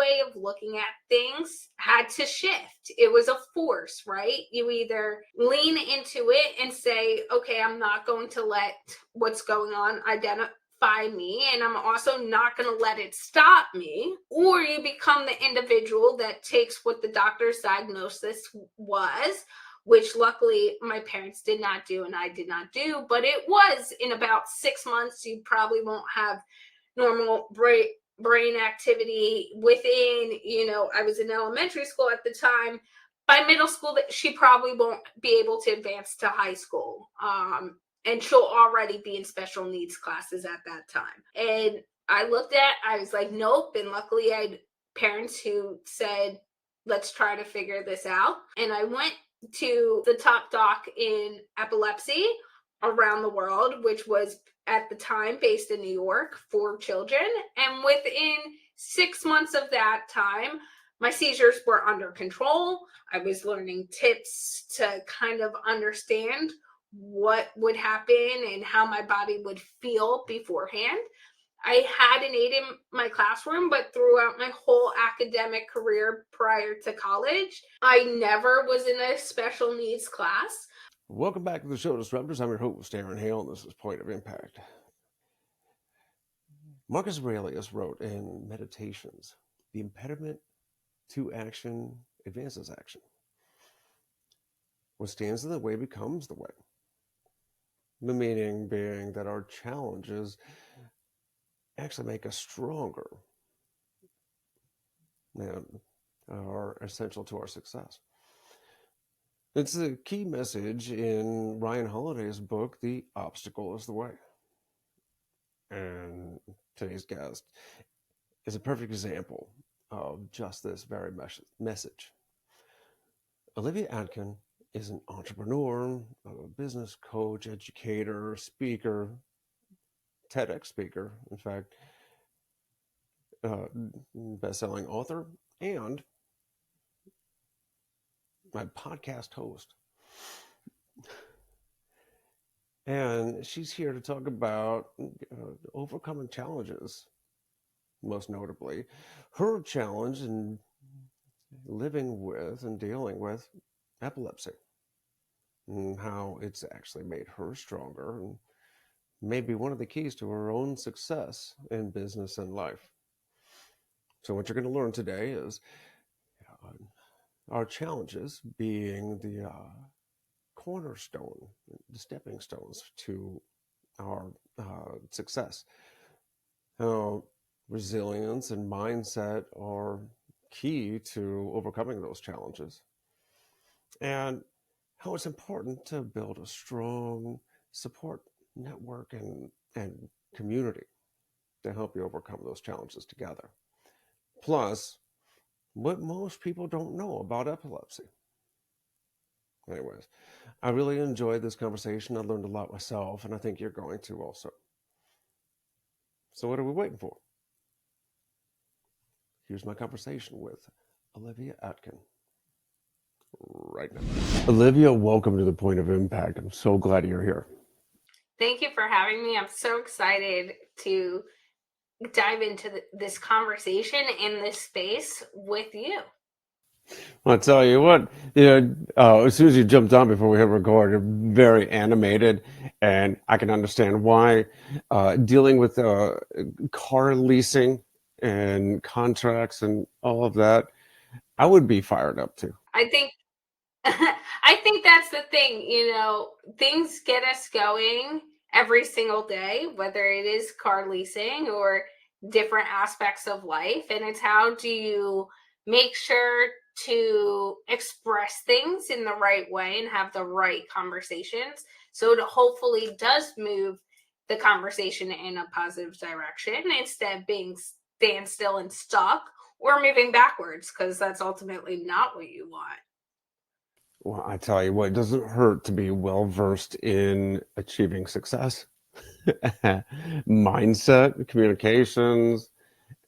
way of looking at things had to shift. It was a force, right? You either lean into it and say, okay, I'm not going to let what's going on identify me, and I'm also not going to let it stop me, or you become the individual that takes what the doctor's diagnosis was, which luckily my parents did not do and I did not do, but it was in about 6 months, you probably won't have normal brain activity within, I was in elementary school at the time. By middle school, she probably won't be able to advance to high school. And she'll already be in special needs classes at that time. And I was like, nope. And luckily I had parents who said, let's try to figure this out. And I went to the top doc in epilepsy around the world, which was at the time based in New York for children. And within 6 months of that time, my seizures were under control. I was learning tips to kind of understand what would happen and how my body would feel beforehand. I had an aide in my classroom, but throughout my whole academic career prior to college, I never was in a special needs class. Welcome back to the show, Disruptors. I'm your host, Hale, and this is Point of Impact. Marcus Aurelius wrote in Meditations, the impediment to action advances action. What stands in the way becomes the way. The meaning being that our challenges actually make us stronger and are essential to our success. It's a key message in Ryan Holiday's book, The Obstacle is the Way. And today's guest is a perfect example of just this very message. Olivia Atkin is an entrepreneur, a business coach, educator, speaker, TEDx speaker, in fact, best-selling author, and my podcast host. And she's here to talk about overcoming challenges, most notably her challenge in living with and dealing with epilepsy, and how it's actually made her stronger and maybe one of the keys to her own success in business and life. So what you're going to learn today is our challenges being the cornerstone, the stepping stones to our success. How resilience and mindset are key to overcoming those challenges, and how it's important to build a strong support network and community to help you overcome those challenges together. Plus, what most people don't know about epilepsy. Anyways, I really enjoyed this conversation. I learned a lot myself, and I think you're going to also. So what are we waiting for? Here's my conversation with Olivia Atkin right now. Olivia, welcome to the Point of Impact. I'm so glad you're here. Thank you for having me. I'm so excited to dive into this conversation in this space with you. I'll tell you what, as soon as you jumped on before we hit record, you're very animated, and I can understand why. Dealing with car leasing and contracts and all of that, I would be fired up too. I think that's the thing, things get us going every single day, whether it is car leasing or different aspects of life. And it's how do you make sure to express things in the right way and have the right conversations so it hopefully does move the conversation in a positive direction instead of being standstill and stuck or moving backwards, because that's ultimately not what you want. Well, I tell you what, it doesn't hurt to be well-versed in achieving success. Mindset, communications.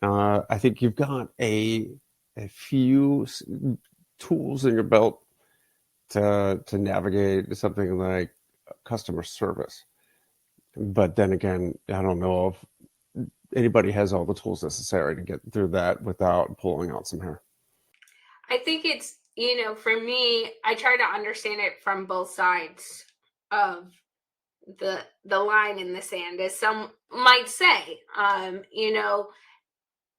I think you've got a few tools in your belt to navigate something like customer service. But then again, I don't know if anybody has all the tools necessary to get through that without pulling out some hair. I think it's, for me, I try to understand it from both sides of the line in the sand, as some might say.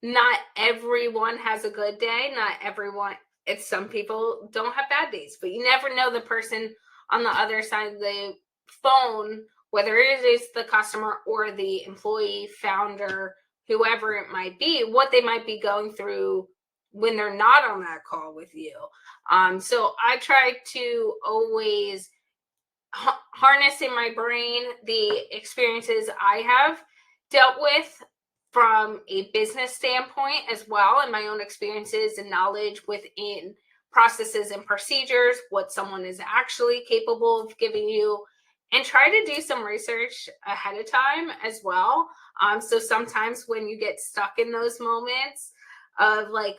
Not everyone has a good day. Not everyone, it's some people don't have bad days, but you never know the person on the other side of the phone, whether it is the customer or the employee, founder, whoever it might be, what they might be going through when they're not on that call with you. So I try to always harness in my brain the experiences I have dealt with from a business standpoint as well, and my own experiences and knowledge within processes and procedures, what someone is actually capable of giving you, and try to do some research ahead of time as well. So sometimes when you get stuck in those moments of like,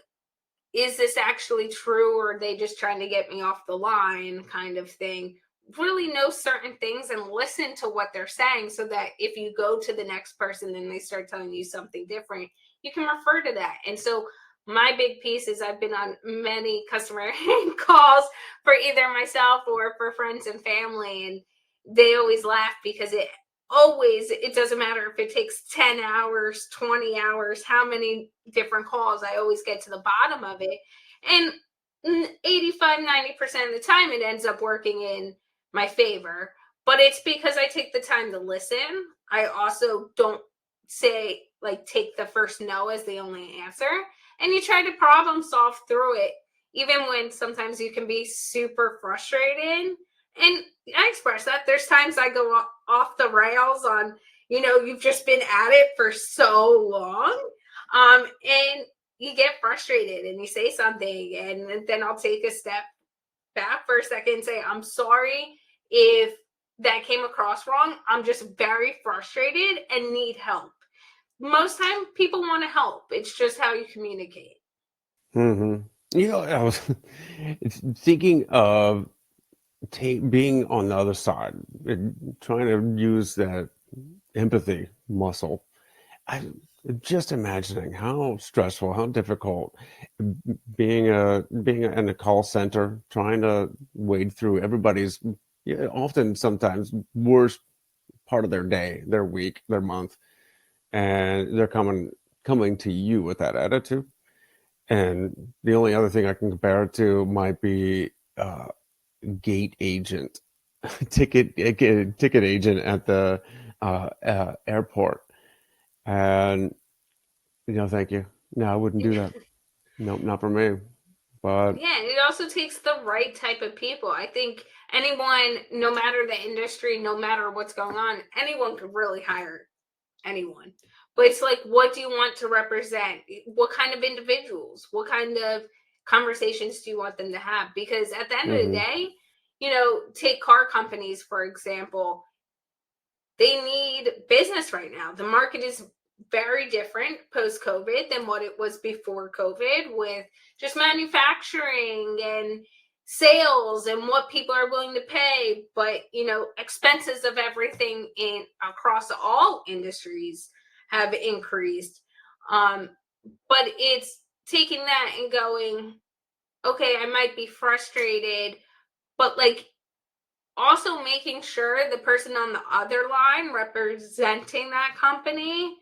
is this actually true, or are they just trying to get me off the line kind of thing, really know certain things and listen to what they're saying, so that if you go to the next person and they start telling you something different, you can refer to that. And so my big piece is I've been on many customer calls for either myself or for friends and family, and they always laugh because it doesn't matter if it takes 10 hours, 20 hours, how many different calls, I always get to the bottom of it. And 85-90% of the time it ends up working in my favor, but it's because I take the time to listen. I also don't say like take the first no as the only answer, and you try to problem solve through it, even when sometimes you can be super frustrated. And I express that. There's times I go off the rails on, you've just been at it for so long. And you get frustrated and you say something, and then I'll take a step back for a second and say, I'm sorry if that came across wrong. I'm just very frustrated and need help. Most time people want to help. It's just how you communicate. Mm-hmm. I was thinking of being on the other side and trying to use that empathy muscle. I just imagining how stressful, how difficult being in a call center, trying to wade through everybody's, often sometimes worst part of their day, their week, their month, and they're coming to you with that attitude. And the only other thing I can compare it to might be gate agent, ticket agent at the airport. And thank you. No, I wouldn't do that. Nope, not for me. But Yeah, it also takes the right type of people. I think anyone, no matter the industry, no matter what's going on, anyone could really hire anyone. But it's like, what do you want to represent? What kind of individuals? What kind of conversations do you want them to have? Because at the end of the hmm day, take car companies, for example, they need business right now. The market is very different post COVID than what it was before COVID, with just manufacturing and sales and what people are willing to pay. But expenses of everything in across all industries have increased. um but it's taking that and going, okay, I might be frustrated, but like also making sure the person on the other line representing that company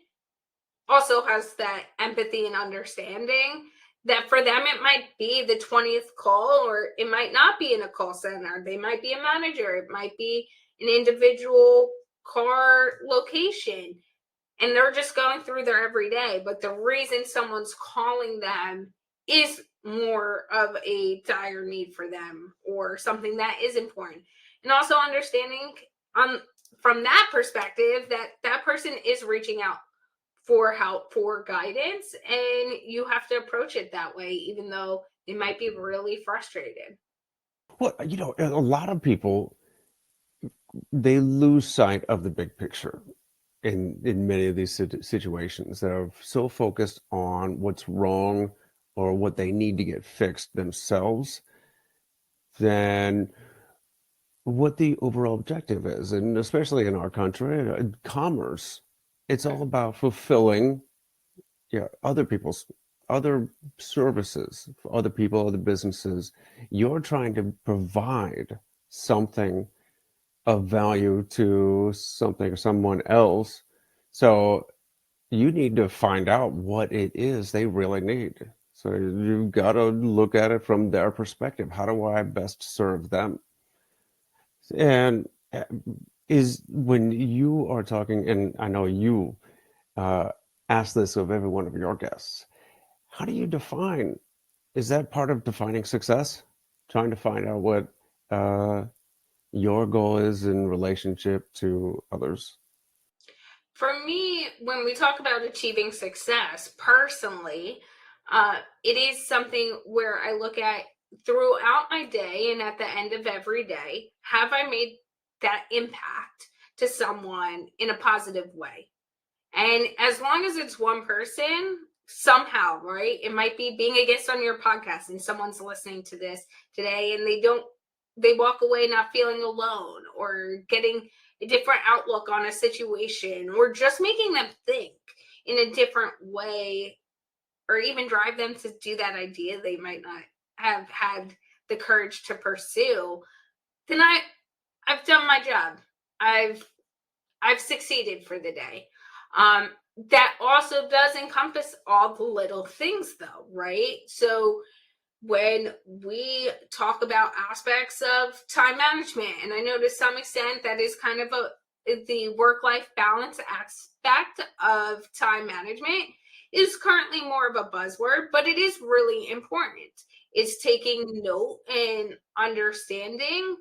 also has that empathy and understanding, that for them it might be the 20th call, or it might not be in a call center. They might be a manager, it might be an individual car location, and they're just going through their everyday. But the reason someone's calling them is more of a dire need for them, or something that is important. And also understanding on from that perspective that that person is reaching out for help, for guidance, and you have to approach it that way, even though they might be really frustrated. well, a lot of people, they lose sight of the big picture in many of these situations. They're so focused on what's wrong or what they need to get fixed themselves than what the overall objective is. And especially in our country, commerce, it's all about fulfilling yeah, other services, for other people, other businesses. You're trying to provide something of value to something or someone else. So you need to find out what it is they really need. So you've got to look at it from their perspective. How do I best serve them? And is when you are talking, and I know you uh, ask this of every one of your guests, how do you define, is that part of defining success? Trying to find out what uh, your goal is in relationship to others? For me, when we talk about achieving success personally, it is something where I look at throughout my day and at the end of every day, have I made that impact to someone in a positive way? And as long as it's one person, somehow, right? It might be being a guest on your podcast and someone's listening to this today and they walk away not feeling alone or getting a different outlook on a situation or just making them think in a different way or even drive them to do that idea they might not have had the courage to pursue, then I've done my job. I've I've succeeded for the day. Um, that also does encompass all the little things, though, right? So when we talk about aspects of time management, and I know to some extent that is kind of the work-life balance aspect of time management is currently more of a buzzword, but it is really important. It's taking note and understanding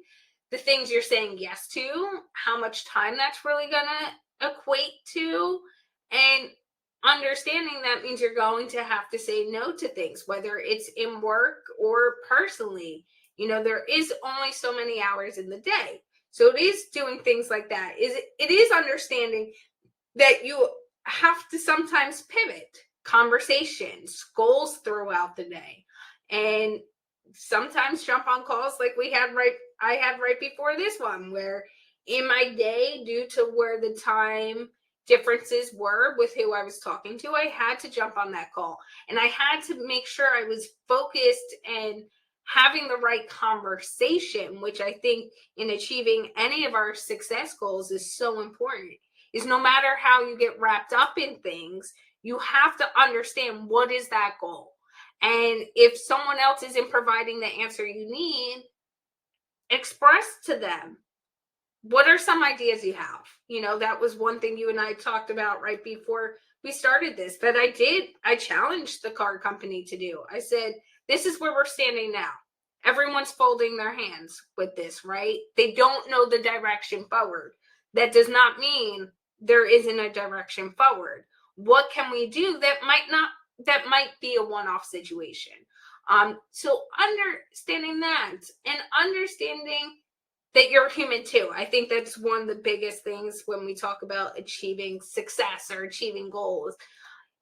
the things you're saying yes to, how much time that's really going to equate to, and understanding that means you're going to have to say no to things, whether it's in work or personally. You know, there is only so many hours in the day. So it is doing things like that. It is understanding that you have to sometimes pivot conversations, goals throughout the day. And sometimes jump on calls like I had right before this one, where in my day, due to where the time differences were with who I was talking to, I had to jump on that call. And I had to make sure I was focused and having the right conversation, which I think in achieving any of our success goals is so important. Is no matter how you get wrapped up in things, you have to understand what is that goal. And if someone else isn't providing the answer you need, express to them what are some ideas you have. You know, that was one thing you and I talked about right before we started this, that I challenged the car company to do. I said, this is where we're standing now. Everyone's folding their hands with this, right? They don't know the direction forward. That does not mean there isn't a direction forward. What can we do that might be a one-off situation? So understanding that and understanding that you're human too. I think that's one of the biggest things when we talk about achieving success or achieving goals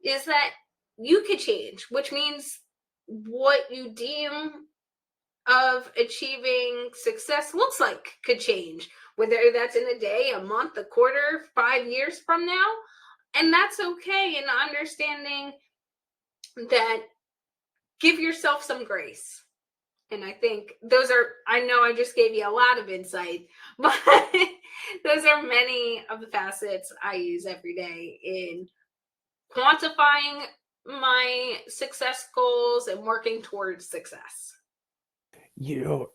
is that you could change, which means what you deem of achieving success looks like could change, whether that's in a day, a month, a quarter, 5 years from now. And that's okay. And understanding that, give yourself some grace. And I think I know I just gave you a lot of insight, but those are many of the facets I use every day in quantifying my success goals and working towards success. You know,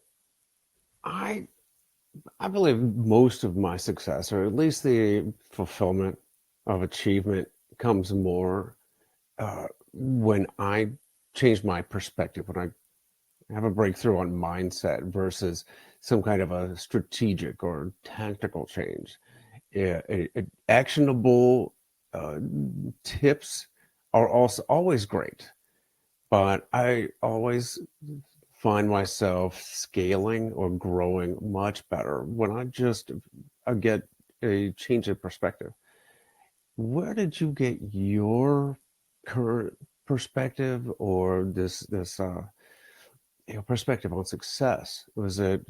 I I believe most of my success, or at least the fulfillment of achievement, comes more when I change my perspective, when I have a breakthrough on mindset versus some kind of a strategic or tactical change. Yeah, actionable uh, tips are also always great, but I always find myself scaling or growing much better when I get a change of perspective. Where did you get your current perspective or this perspective on success? Was it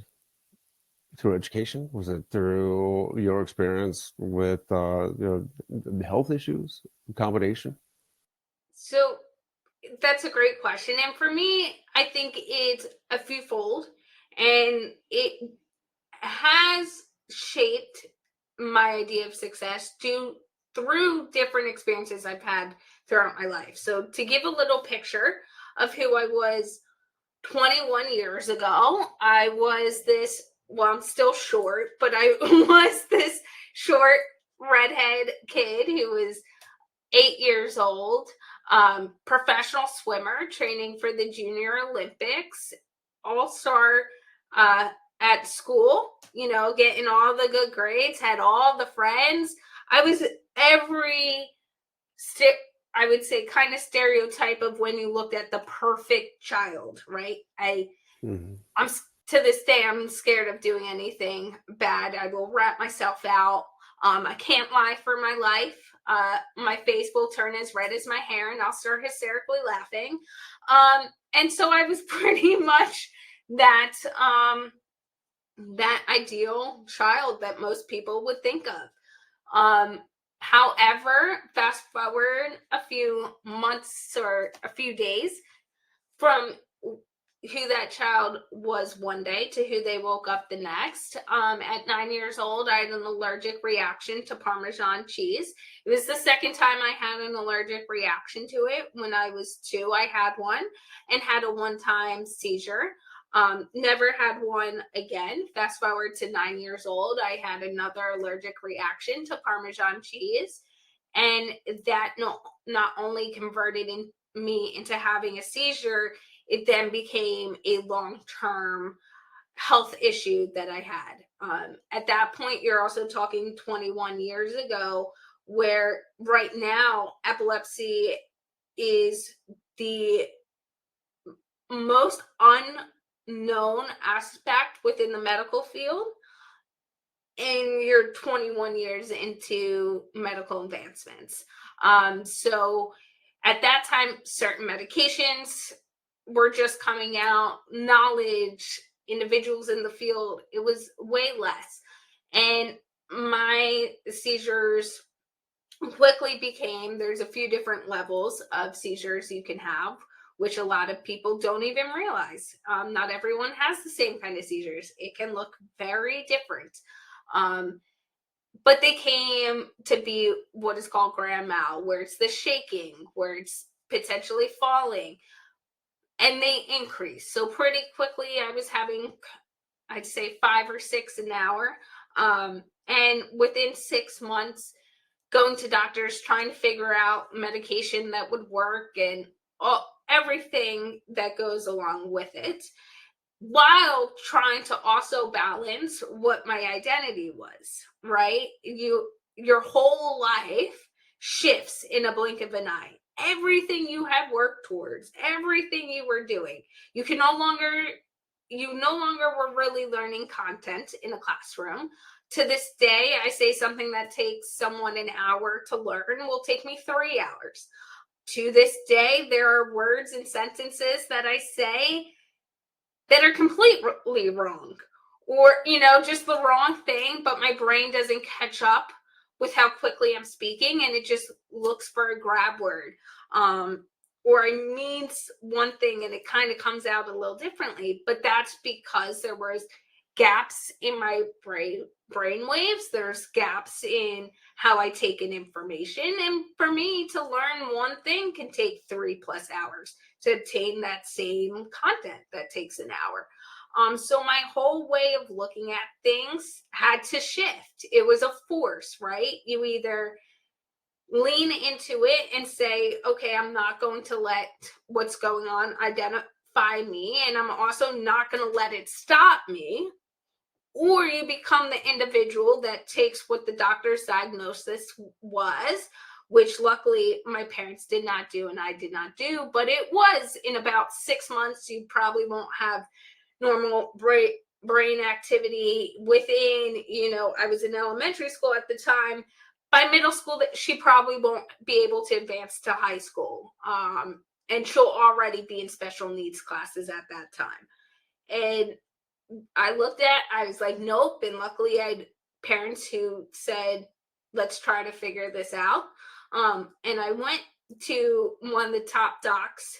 through education? Was it through your experience with health issues? Combination? So that's a great question. And for me, I think it's a fewfold, and it has shaped my idea of success through different experiences I've had throughout my life. So to give a little picture of who I was 21 years ago, I was this, well, I'm still short, but I was this short redhead kid who was 8 years old, professional swimmer training for the Junior Olympics, all star uh, at school, getting all the good grades, had all the friends. I was every st- I would say kind of stereotype of when you looked at the perfect child, right? Mhm. I'm to this day, I'm scared of doing anything bad. I will rat myself out. I can't lie for my life. My face will turn as red as my hair, and I'll start hysterically laughing. And so I was pretty much that that ideal child that most people would think of. However, fast forward a few months or a few days from who that child was one day to who they woke up the next. At 9 years old, I had an allergic reaction to Parmesan cheese. It was the second time I had an allergic reaction to it. When I was 2, I had one and had a one-time seizure. Never had one again. Fast forward to 9 years old, I had another allergic reaction to Parmesan cheese. And that not only converted me into having a seizure, it then became a long-term health issue that I had. At that point, you're also talking 21 years ago, where right now epilepsy is the most unknown aspect within the medical field, and you're 21 years into medical advancements. So at that time, certain medications were just coming out, knowledge, individuals in the field, it was way less. And my seizures quickly became, there's a few different levels of seizures you can have, which a lot of people don't even realize. Not everyone has the same kind of seizures. It can look very different. Um, but they came to be what is called grand mal, where it's the shaking, where it's potentially falling, and they increase. So pretty quickly, I was having, I'd say 5 or 6 an hour. And within 6 months, going to doctors, trying to figure out medication that would work and everything that goes along with it, while trying to also balance what my identity was, right? Your whole life shifts in a blink of an eye. Everything you had worked towards, everything you were doing, you can no longer you no longer were really learning content in a classroom. To this day, I say something that takes someone an hour to learn will take me 3 hours. To this day, there are words and sentences that I say that are completely wrong, or just the wrong thing, but my brain doesn't catch up with how quickly I'm speaking, and it just looks for a grab word. Or I mean one thing and it kind of comes out a little differently, but that's because there was gaps in my brain waves. There's gaps in how I take in information, and for me to learn one thing can take 3+ hours to obtain that same content that takes an hour. So my whole way of looking at things had to shift. It was a force, right? You either lean into it and say, okay, I'm not going to let what's going on identify me, and I'm also not going to let it stop me. Or you become the individual that takes what the doctor's diagnosis was, which luckily my parents did not do and I did not do, but it was in about 6 months, you probably won't have normal brain activity within, I was in elementary school at the time. By middle school, she probably won't be able to advance to high school. And she'll already be in special needs classes at that time. And I was like, nope. And luckily I had parents who said, let's try to figure this out. And I went to one of the top docs,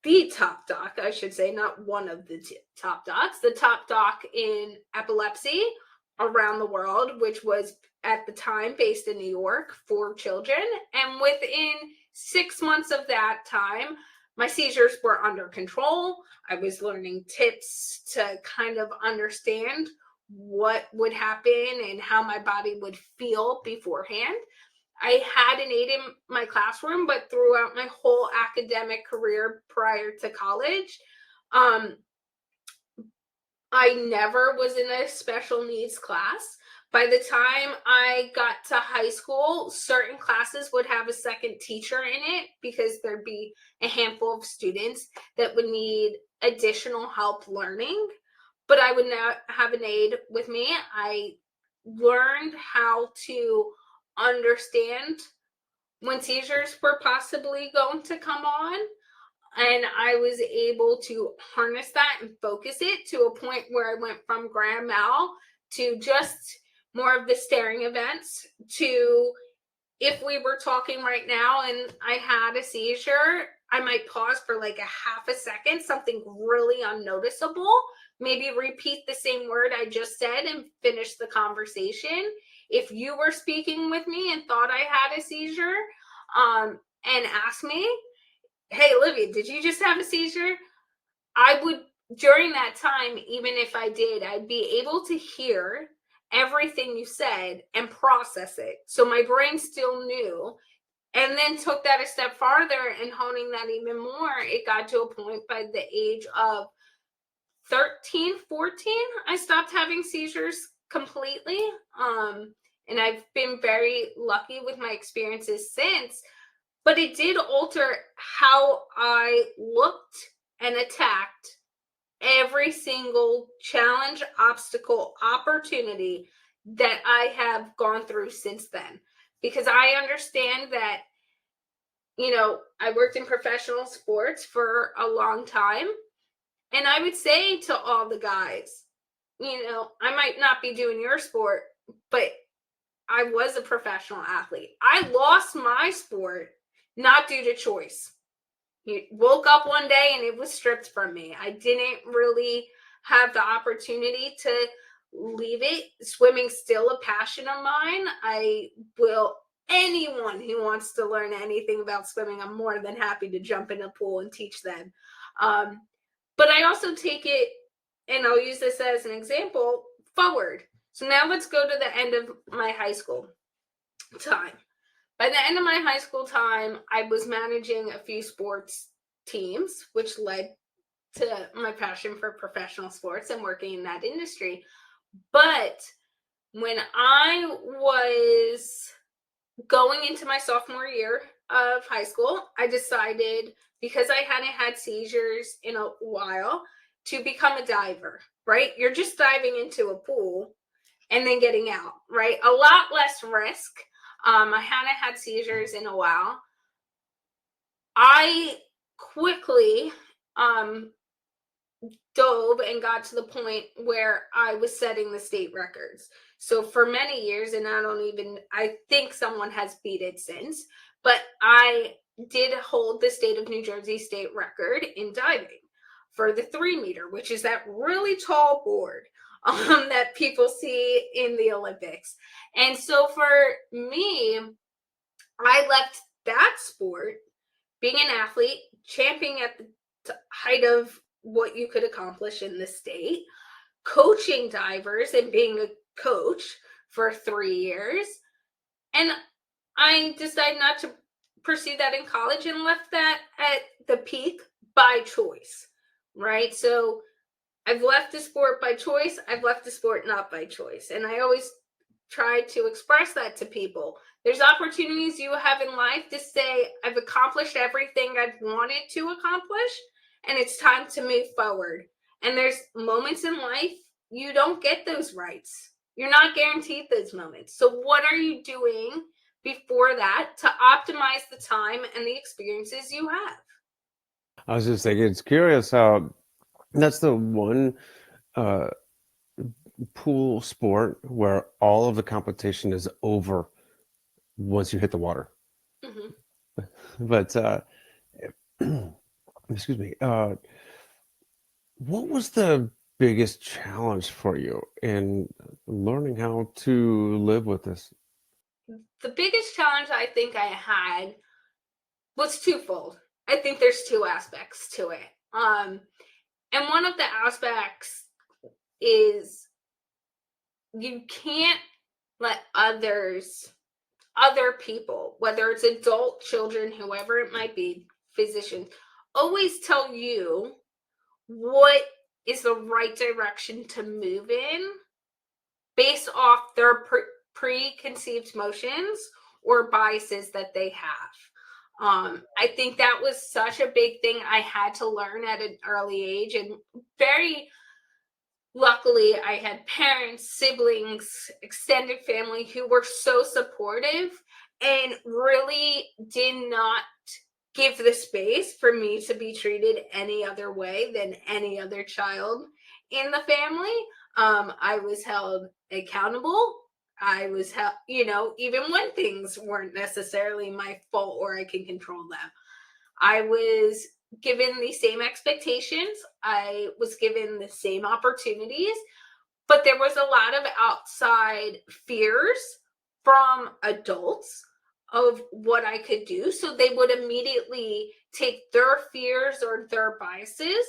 the top doc, I should say, not one of the top docs, the top doc in epilepsy around the world, which was at the time based in New York for children. And within 6 months of that time, my seizures were under control. I was learning tips to kind of understand what would happen and how my body would feel beforehand. I had an aide in my classroom, but throughout my whole academic career prior to college, um, I never was in a special needs class. By the time I got to high school, certain classes would have a second teacher in it because there'd be a handful of students that would need additional help learning. But I would not have an aide with me. I learned how to understand when seizures were possibly going to come on, and I was able to harness that and focus it to a point where I went from grand mal to just more of the staring events to, if we were talking right now and I had a seizure, I might pause for like a half a second, something really unnoticeable, maybe repeat the same word I just said and finish the conversation. If you were speaking with me and thought I had a seizure, and asked me, hey, Olivia, did you just have a seizure? I would, during that time, even if I did, I'd be able to hear everything you said and process it. So my brain still knew, and then took that a step farther and honing that even more. It got to a point by the age of 13, 14, I stopped having seizures completely. And I've been very lucky with my experiences since, but it did alter how I looked and attacked every single challenge, obstacle, opportunity that I have gone through since then. Because I understand that, I worked in professional sports for a long time. And I would say to all the guys, I might not be doing your sport, but I was a professional athlete. I lost my sport not due to choice. You woke up one day and it was stripped from me. I didn't really have the opportunity to leave it. Swimming's still a passion of mine. Anyone who wants to learn anything about swimming, I'm more than happy to jump in a pool and teach them. But I also take it, and I'll use this as an example, forward. So now let's go to the end of my high school time. By the end of my high school time, I was managing a few sports teams, which led to my passion for professional sports and working in that industry. But when I was going into my sophomore year of high school, I decided, because I hadn't had seizures in a while, to become a diver, right? You're just diving into a pool and then getting out, right? A lot less risk. I hadn't had seizures in a while. I quickly dove and got to the point where I was setting the state records. So for many years, and I think someone has beat it since, but I did hold the state of New Jersey state record in diving for the 3-meter, which is that really tall board that people see in the Olympics. And so for me, I left that sport, being an athlete, championing at the height of what you could accomplish in the state, coaching divers and being a coach for 3 years. And I decided not to pursue that in college and left that at the peak by choice, right? So I've left the sport by choice. I've left the sport not by choice. And I always try to express that to people. There's opportunities you have in life to say, I've accomplished everything I've wanted to accomplish, and it's time to move forward. And there's moments in life you don't get those rights. You're not guaranteed those moments. So what are you doing before that to optimize the time and the experiences you have? I was just thinking, it's curious how that's the one uh, pool sport where all of the competition is over once you hit the water. Mm-hmm. But excuse me. What was the biggest challenge for you in learning how to live with this? The biggest challenge I think I had was twofold. I think there's two aspects to it. And one of the aspects is you can't let other people, whether it's adult, children, whoever it might be, physicians, always tell you what is the right direction to move in based off their preconceived notions or biases that they have. I think that was such a big thing I had to learn at an early age, and very luckily I had parents, siblings, extended family who were so supportive and really did not give the space for me to be treated any other way than any other child in the family. I was held accountable. I was held, even when things weren't necessarily my fault or I can control them. I was given the same expectations. I was given the same opportunities, but there was a lot of outside fears from adults of what I could do. So they would immediately take their fears or their biases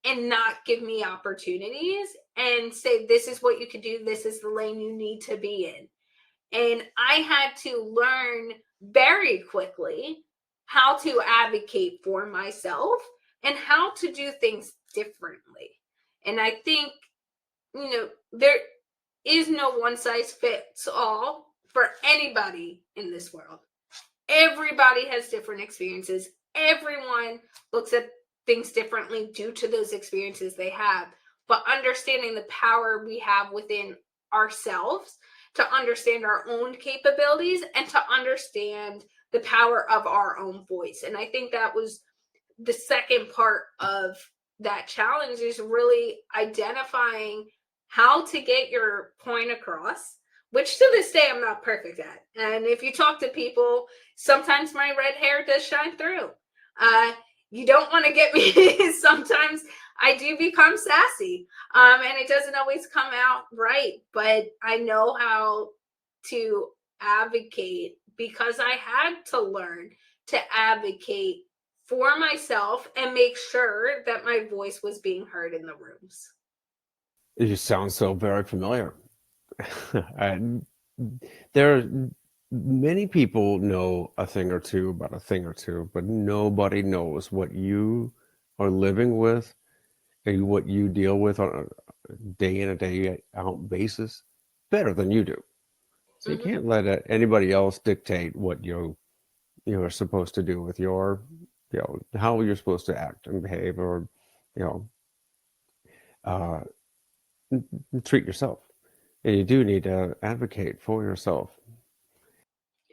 and not give me opportunities and say, this is what you could do. This is the lane you need to be in. And I had to learn very quickly how to advocate for myself and how to do things differently. And I think, there is no one size fits all for anybody in this world. Everybody has different experiences. Everyone looks at things differently due to those experiences they have. But understanding the power we have within ourselves to understand our own capabilities and to understand the power of our own voice. And I think that was the second part of that challenge, is really identifying how to get your point across, which to this day I'm not perfect at. And if you talk to people, sometimes my red hair does shine through. You don't want to get me. Sometimes I do become sassy, and it doesn't always come out right, but I know how to advocate because I had to learn to advocate for myself and make sure that my voice was being heard in the rooms. You sound so very familiar. And there are many people know a thing or two about a thing or two, but nobody knows what you are living with and what you deal with on a day in a day out basis better than you do. So you Mm-hmm. can't let anybody else dictate what you're supposed to do with your, how you're supposed to act and behave, or you know, uh, treat yourself. And you do need to advocate for yourself.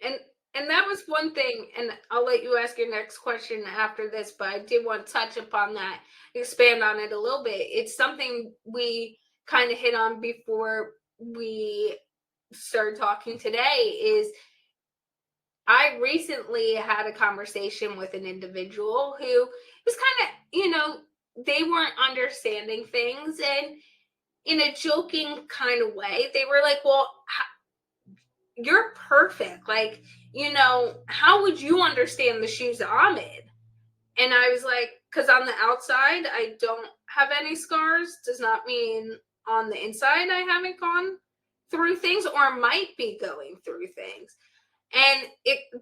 And and that was one thing, and I'll let you ask your next question after this, but I did want to touch upon that, expand on it a little bit. It's something we kind of hit on before we started talking today. Is I recently had a conversation with an individual who was kind of, they weren't understanding things, and in a joking kind of way, they were like, well, you're perfect. Like, how would you understand the shoes I'm in? And I was like, because on the outside, I don't have any scars, does not mean on the inside I haven't gone through things or might be going through things. And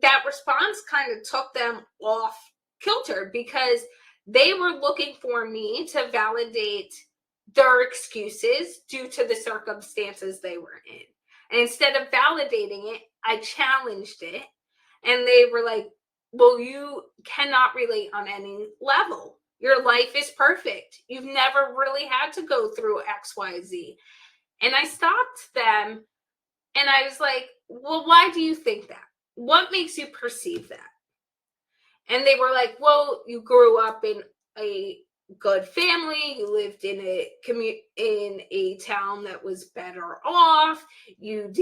that response kind of took them off kilter because they were looking for me to validate their excuses due to the circumstances they were in. And instead of validating it, I challenged it. And they were like, well, you cannot relate on any level. Your life is perfect. You've never really had to go through XYZ. And I stopped them and I was like, well, why do you think that? What makes you perceive that? And they were like, well, you grew up in a good family, you lived in in a town that was better off, you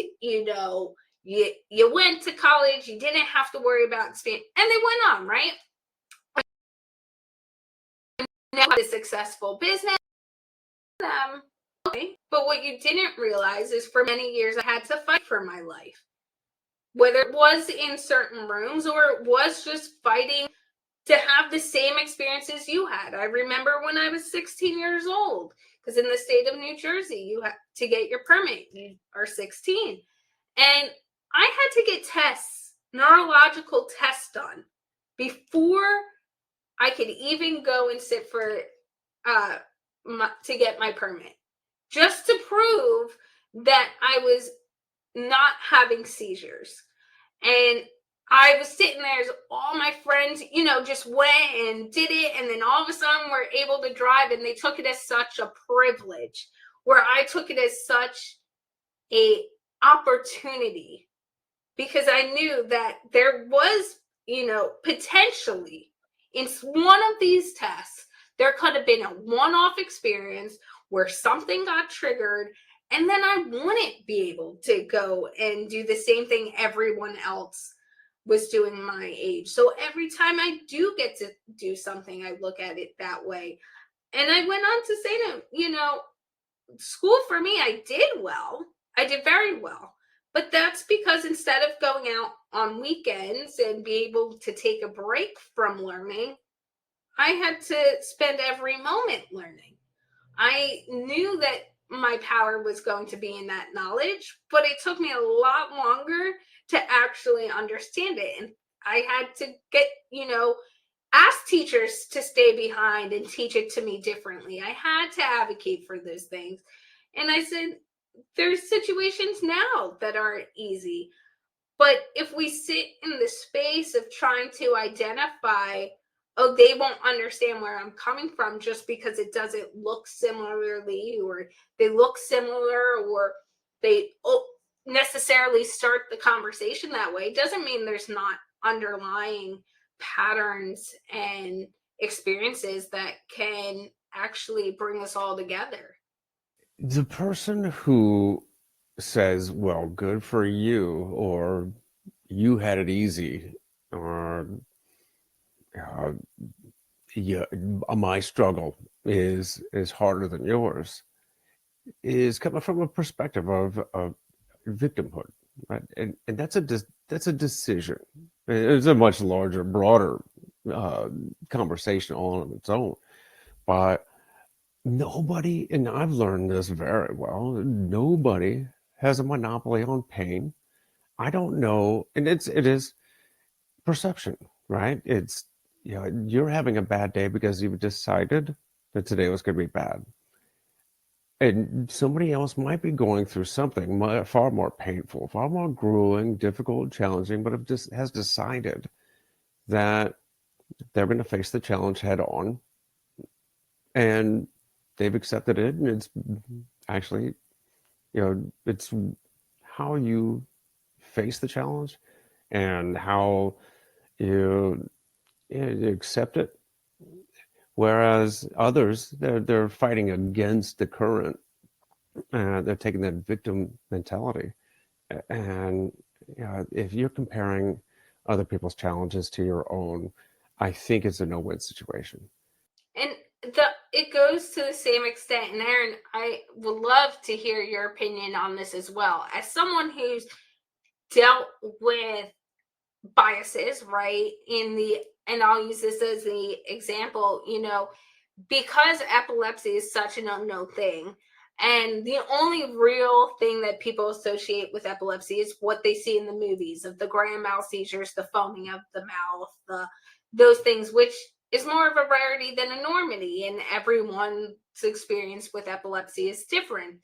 You went to college, you didn't have to worry about expand, and they went on, right? Now a successful business. Okay. But what you didn't realize is for many years I had to fight for my life. Whether it was in certain rooms or it was just fighting to have the same experiences you had. I remember when I was 16 years old, because in the state of New Jersey, you have to get your permit, you are 16. And I had to get tests, neurological tests done before I could even go and sit for to get my permit, just to prove that I was not having seizures. And I was sitting there as all my friends, just went and did it. And then all of a sudden we're able to drive, and they took it as such a privilege, where I took it as such a opportunity, because I knew that there was, potentially in one of these tests, there could have been a one-off experience where something got triggered, and then I wouldn't be able to go and do the same thing everyone else was doing my age. So every time I do get to do something, I look at it that way. And I went on to say to him, school for me, I did well. I did very well. But that's because instead of going out on weekends and be able to take a break from learning, I had to spend every moment learning. I knew that my power was going to be in that knowledge, but it took me a lot longer to actually understand it. And I had to get, ask teachers to stay behind and teach it to me differently. I had to advocate for those things. And I said, there's situations now that aren't easy. But if we sit in the space of trying to identify, oh, they won't understand where I'm coming from just because it doesn't look similarly, or they look similar, or they necessarily start the conversation that way, doesn't mean there's not underlying patterns and experiences that can actually bring us all together. The person who says, well, good for you, or you had it easy, or uh, yeah, my struggle is harder than yours, is coming from a perspective of victimhood, right? And that's a decision. It's a much larger, broader conversation all on its own. But nobody, and I've learned this very well, nobody has a monopoly on pain. I don't know, and it is perception, right? It's, you're having a bad day because you've decided that today was going to be bad. And somebody else might be going through something far more painful, far more grueling, difficult, challenging, but has decided that they're going to face the challenge head on, and they've accepted it. And it's actually, it's how you face the challenge and how you, you accept it. Whereas others, they're fighting against the current. They're taking that victim mentality. And if you're comparing other people's challenges to your own, I think it's a no-win situation. And it goes to the same extent. And Aaron, I would love to hear your opinion on this as well. As someone who's dealt with biases, right? And I'll use this as the example, because epilepsy is such an unknown thing. And the only real thing that people associate with epilepsy is what they see in the movies of the grand mal seizures, the foaming of the mouth, those things, which is more of a rarity than a enormity. And everyone's experience with epilepsy is different.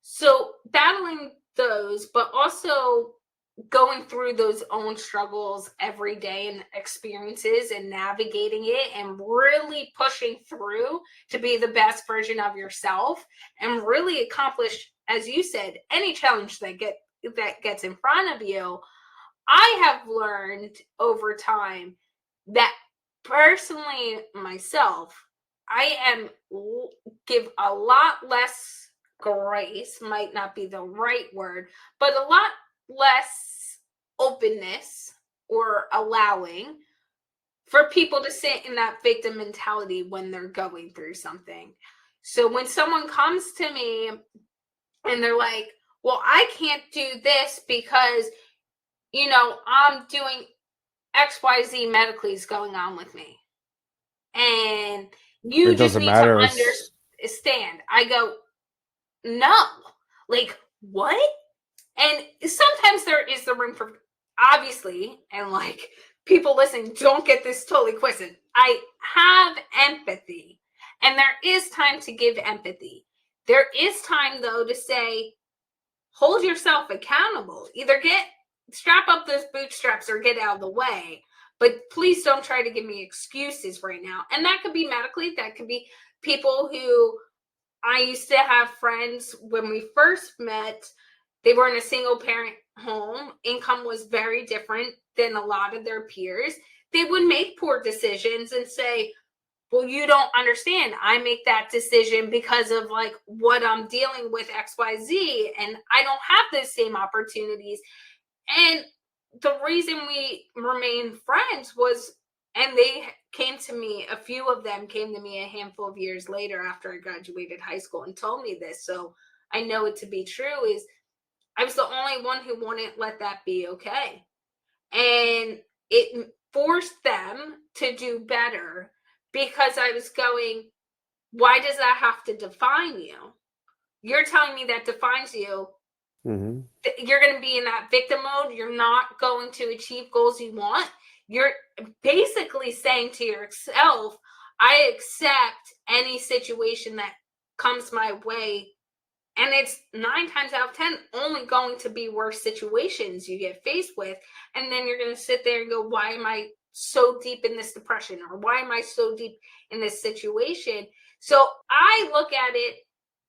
So battling those, but also going through those own struggles every day and experiences and navigating it and really pushing through to be the best version of yourself and really accomplish, as you said, any challenge that gets in front of you. I have learned over time that personally myself, I am give a lot less grace, might not be the right word, but a lot less openness or allowing for people to sit in that victim mentality when they're going through something. So when someone comes to me and they're like, well, I can't do this because, I'm doing XYZ medically is going on with me. And you It just doesn't need to matter. understand. I go, no. Like, what? And sometimes there is the room for, obviously, and like people listening, don't get this totally twisted. I have empathy, and there is time to give empathy. There is time, though, to say, hold yourself accountable. Either strap up those bootstraps or get out of the way. But please don't try to give me excuses right now. And that could be medically, that could be people who I used to have friends when we first met. They were in a single parent home. Income was very different than a lot of their peers. They would make poor decisions and say, well, you don't understand. I make that decision because of like what I'm dealing with XYZ, and I don't have those same opportunities. And the reason we remained friends was, and they came to me, a few of them came to me a handful of years later after I graduated high school and told me this. So I know it to be true, is I was the only one who wouldn't let that be okay. And it forced them to do better because I was going, why does that have to define you? You're telling me that defines you. Mm-hmm. You're going to be in that victim mode. You're not going to achieve goals you want. You're basically saying to yourself, I accept any situation that comes my way. And it's 9 times out of 10 only going to be worse situations you get faced with. And then you're going to sit there and go, why am I so deep in this depression? Or why am I so deep in this situation? So I look at it,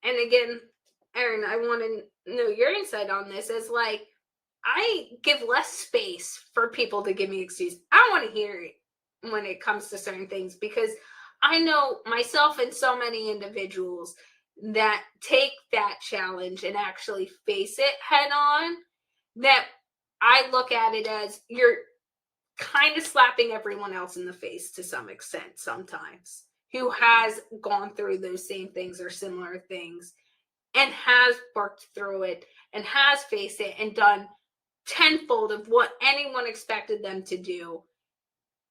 and again, Erin, I want to know your insight on this, as like, I give less space for people to give me excuses. I don't want to hear it when it comes to certain things, because I know myself and so many individuals that take that challenge and actually face it head on, that I look at it as you're kind of slapping everyone else in the face to some extent sometimes, who has gone through those same things or similar things and has worked through it and has faced it and done tenfold of what anyone expected them to do.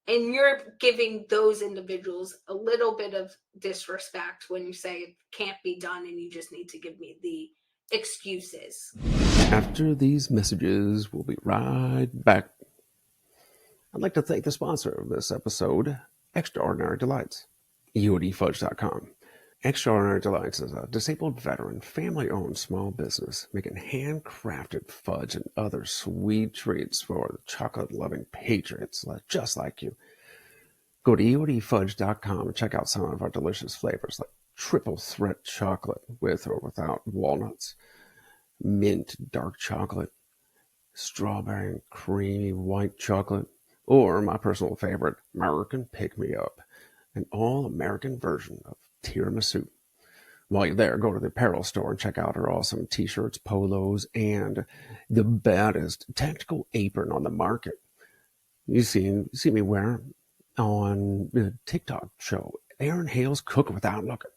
And you're giving those individuals a little bit of disrespect when you say it can't be done and you just need to give me the excuses. After these messages, we'll be right back. I'd like to thank the sponsor of this episode, Extraordinary Delights, EODfudge.com. Extraordinary Delights is a disabled veteran, family-owned small business making handcrafted fudge and other sweet treats for the chocolate-loving patriots just like you. Go to EODfudge.com and check out some of our delicious flavors like triple threat chocolate with or without walnuts, mint dark chocolate, strawberry and creamy white chocolate, or my personal favorite, American Pick-Me-Up, an all-American version of tiramisu. While you're there, go to the apparel store and check out our awesome t-shirts, polos, and the baddest tactical apron on the market. You see me wear on the TikTok show, Aaron Hale's Cook Without Looking.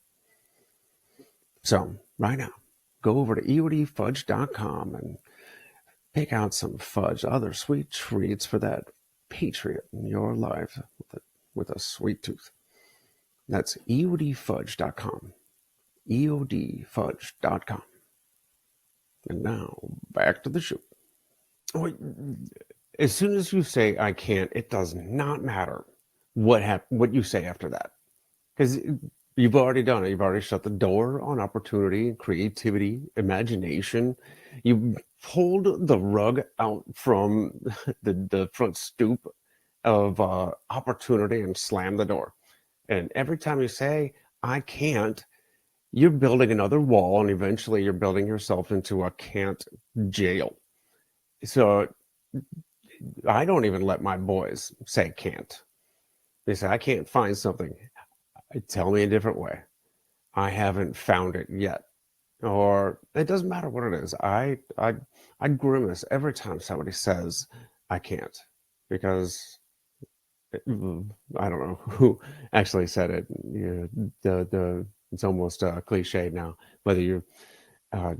So, right now, go over to EODfudge.com and pick out some fudge, other sweet treats for that patriot in your life with a sweet tooth. That's EODfudge.com. EODfudge.com. And now, back to the show. As soon as you say I can't, it does not matter what you say after that. Because you've already done it. You've already shut the door on opportunity, creativity, imagination. You pulled the rug out from the front stoop of opportunity and slammed the door. And every time you say, I can't, you're building another wall, and eventually you're building yourself into a can't jail. So I don't even let my boys say can't. They say, I can't find something. Tell me a different way. I haven't found it yet. Or it doesn't matter what it is. I grimace every time somebody says I can't, because I don't know who actually said it. You know, the it's almost cliche now. Whether you uh,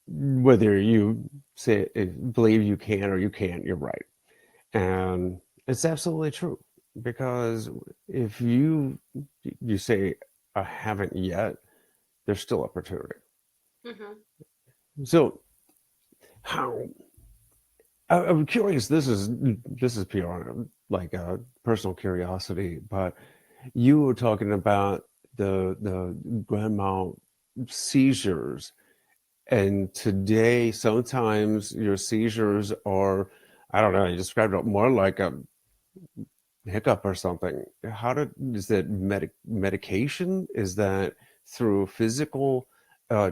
whether you say believe you can or you can't, you're right, and it's absolutely true. Because if you say I haven't yet, there's still opportunity. Hmm. So how I'm curious. This is pure like personal curiosity, but you were talking about the grandma seizures, and today sometimes your seizures are, I don't know, you described it more like a hiccup or something. Is that medication? Is that through physical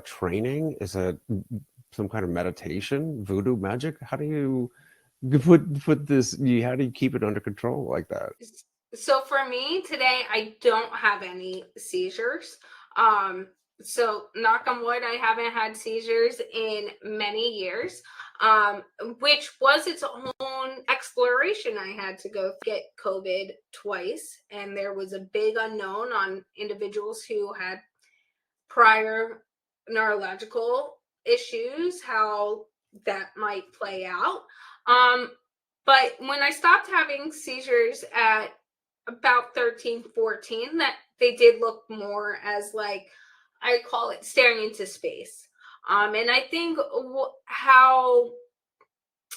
training? Is that some kind of meditation, voodoo magic? How do you put this? How do you keep it under control like that? So for me today, I don't have any seizures. Um, so knock on wood, I haven't had seizures in many years, um, which was its own exploration. I had to go get COVID twice, and there was a big unknown on individuals who had prior neurological issues, how that might play out. Um, but when I stopped having seizures at about 13, 14, that they did look more as like, I call it staring into space. And I think how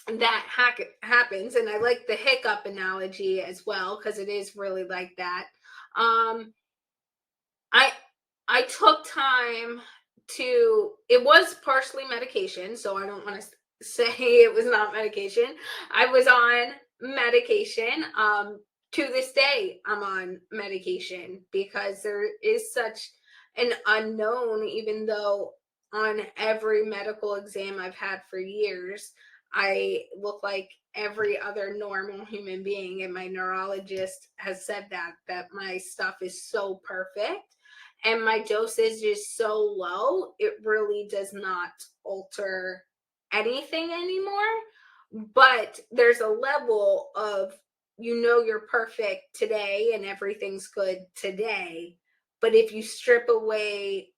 that happens, and I like the hiccup analogy as well, because it is really like that. Um, I I took time to, it was partially medication, so I don't want to say it was not medication. I was on medication. To this day I'm on medication because there is such an unknown, even though on every medical exam I've had for years, I look like every other normal human being, and my neurologist has said that my stuff is so perfect and my dosage is so low, it really does not alter anything anymore. But there's a level of, you're perfect today and everything's good today. But if you strip away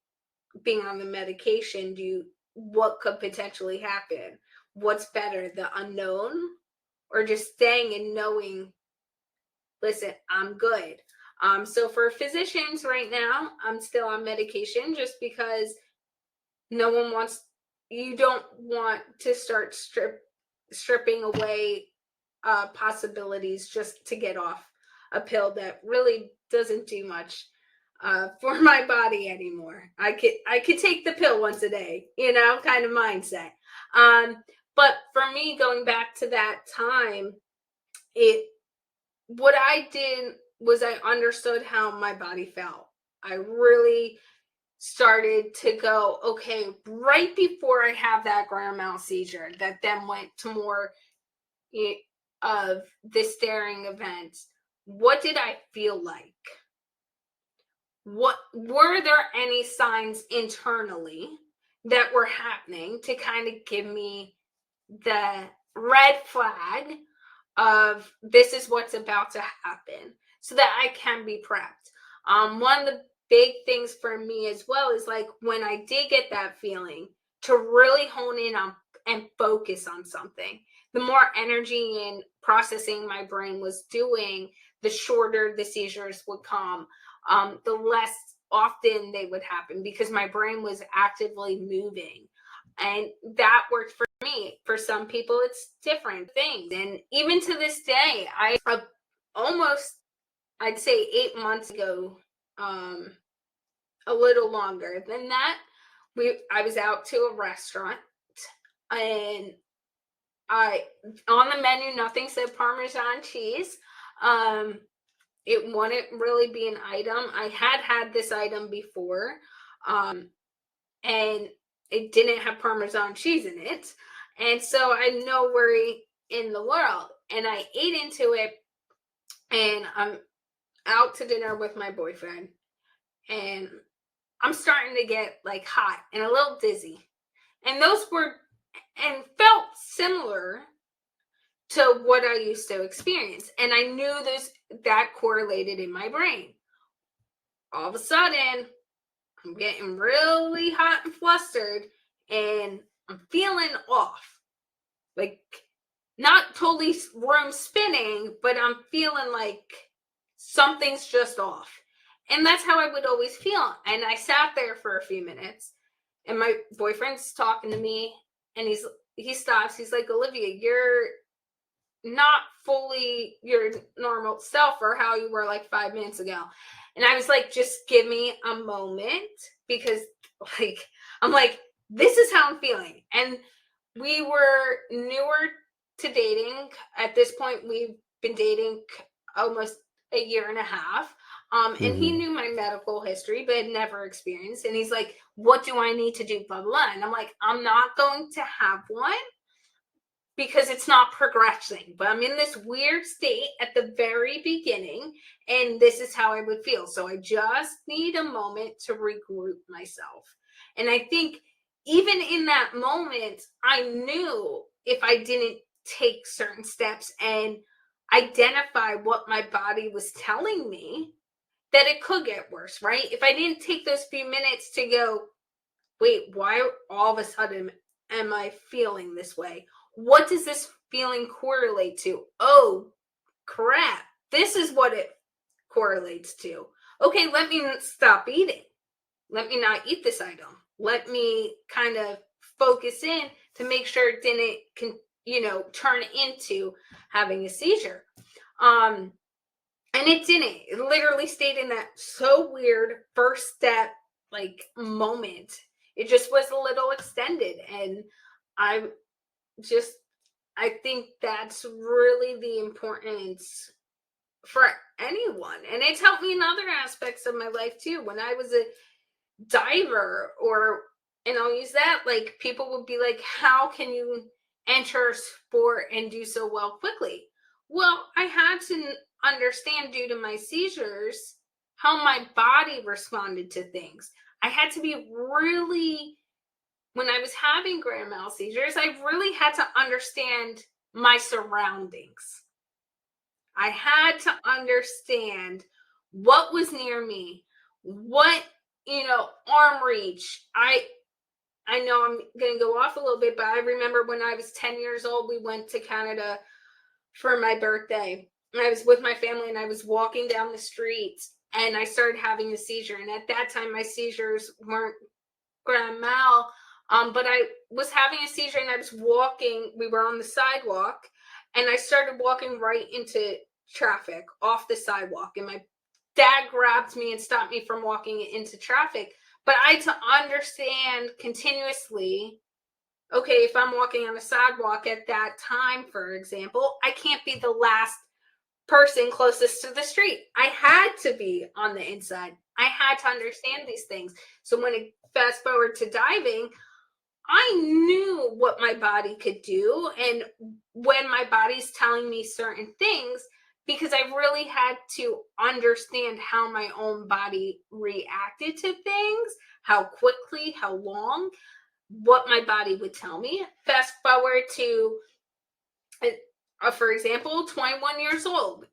being on the medication, what could potentially happen? What's better, the unknown or just staying and knowing, listen, I'm good. So for physicians right now, I'm still on medication just because no one wants, you don't want to start stripping away possibilities just to get off a pill that really doesn't do much for my body anymore. I could take the pill once a day, kind of mindset. Um, but for me, going back to that time, it what I did was I understood how my body felt. I really started to go, okay, right before I have that grand mal seizure that then went to more of the staring events, what did I feel like? What were there any signs internally that were happening to kind of give me the red flag of this is what's about to happen so that I can be prepped. One of the big things for me as well is like when I did get that feeling to really hone in on and focus on something. The more energy and processing my brain was doing, the shorter the seizures would come, the less often they would happen because my brain was actively moving. And that worked for me. For some people, it's different things. And even to this day, almost, I'd say 8 months ago, um, a little longer than that, I was out to a restaurant and I on the menu nothing said Parmesan cheese. Um, it wouldn't really be an item. I had this item before, and it didn't have Parmesan cheese in it. And so I had no worry in the world. And I ate into it, and I'm out to dinner with my boyfriend, and I'm starting to get like hot and a little dizzy. And those were and felt similar to what I used to experience. And I knew that correlated in my brain. All of a sudden, I'm getting really hot and flustered and I'm feeling off. Like, not totally room spinning, but I'm feeling like something's just off. And that's how I would always feel. And I sat there for a few minutes and my boyfriend's talking to me and he stops. He's like, Olivia, you're not fully your normal self or how you were like 5 minutes ago. And I was like, just give me a moment because like, I'm like, this is how I'm feeling. And we were newer to dating. At this point, we've been dating almost a year and a half. And he Mm-hmm. knew my medical history, but had never experienced. And he's like, what do I need to do? Blah, blah, blah. And I'm like, I'm not going to have one because it's not progressing. But I'm in this weird state at the very beginning, and this is how I would feel. So I just need a moment to regroup myself. And I think even in that moment, I knew if I didn't take certain steps and identify what my body was telling me, that it could get worse, right? If I didn't take those few minutes to go, wait, why all of a sudden am I feeling this way? What does this feeling correlate to? Oh, crap. This is what it correlates to. Okay, let me stop eating. Let me not eat this item. Let me kind of focus in to make sure it didn't, turn into having a seizure. And it didn't. It literally stayed in that so weird first step like moment. It just was a little extended. And I just I think that's really the importance for anyone. And it's helped me in other aspects of my life too. When I was a diver and I'll use that, like people would be like, how can you enter a sport and do so well quickly? Well, I had to understand due to my seizures how my body responded to things. I had to be really, when I was having grand mal seizures, I really had to understand my surroundings. I had to understand what was near me, what, arm reach. I know I'm going to go off a little bit, but I remember when I was 10 years old, we went to Canada for my birthday. I was with my family and I was walking down the street and I started having a seizure. And at that time, my seizures weren't grand mal, but I was having a seizure and I was walking. We were on the sidewalk and I started walking right into traffic off the sidewalk. And my dad grabbed me and stopped me from walking into traffic. But I had to understand continuously, okay, if I'm walking on a sidewalk at that time, for example, I can't be the last person closest to the street. I had to be on the inside. I had to understand these things. So when it fast forward to diving, I knew what my body could do and when my body's telling me certain things, because I really had to understand how my own body reacted to things, how quickly, how long, what my body would tell me. Fast forward to, for example, 21 years old,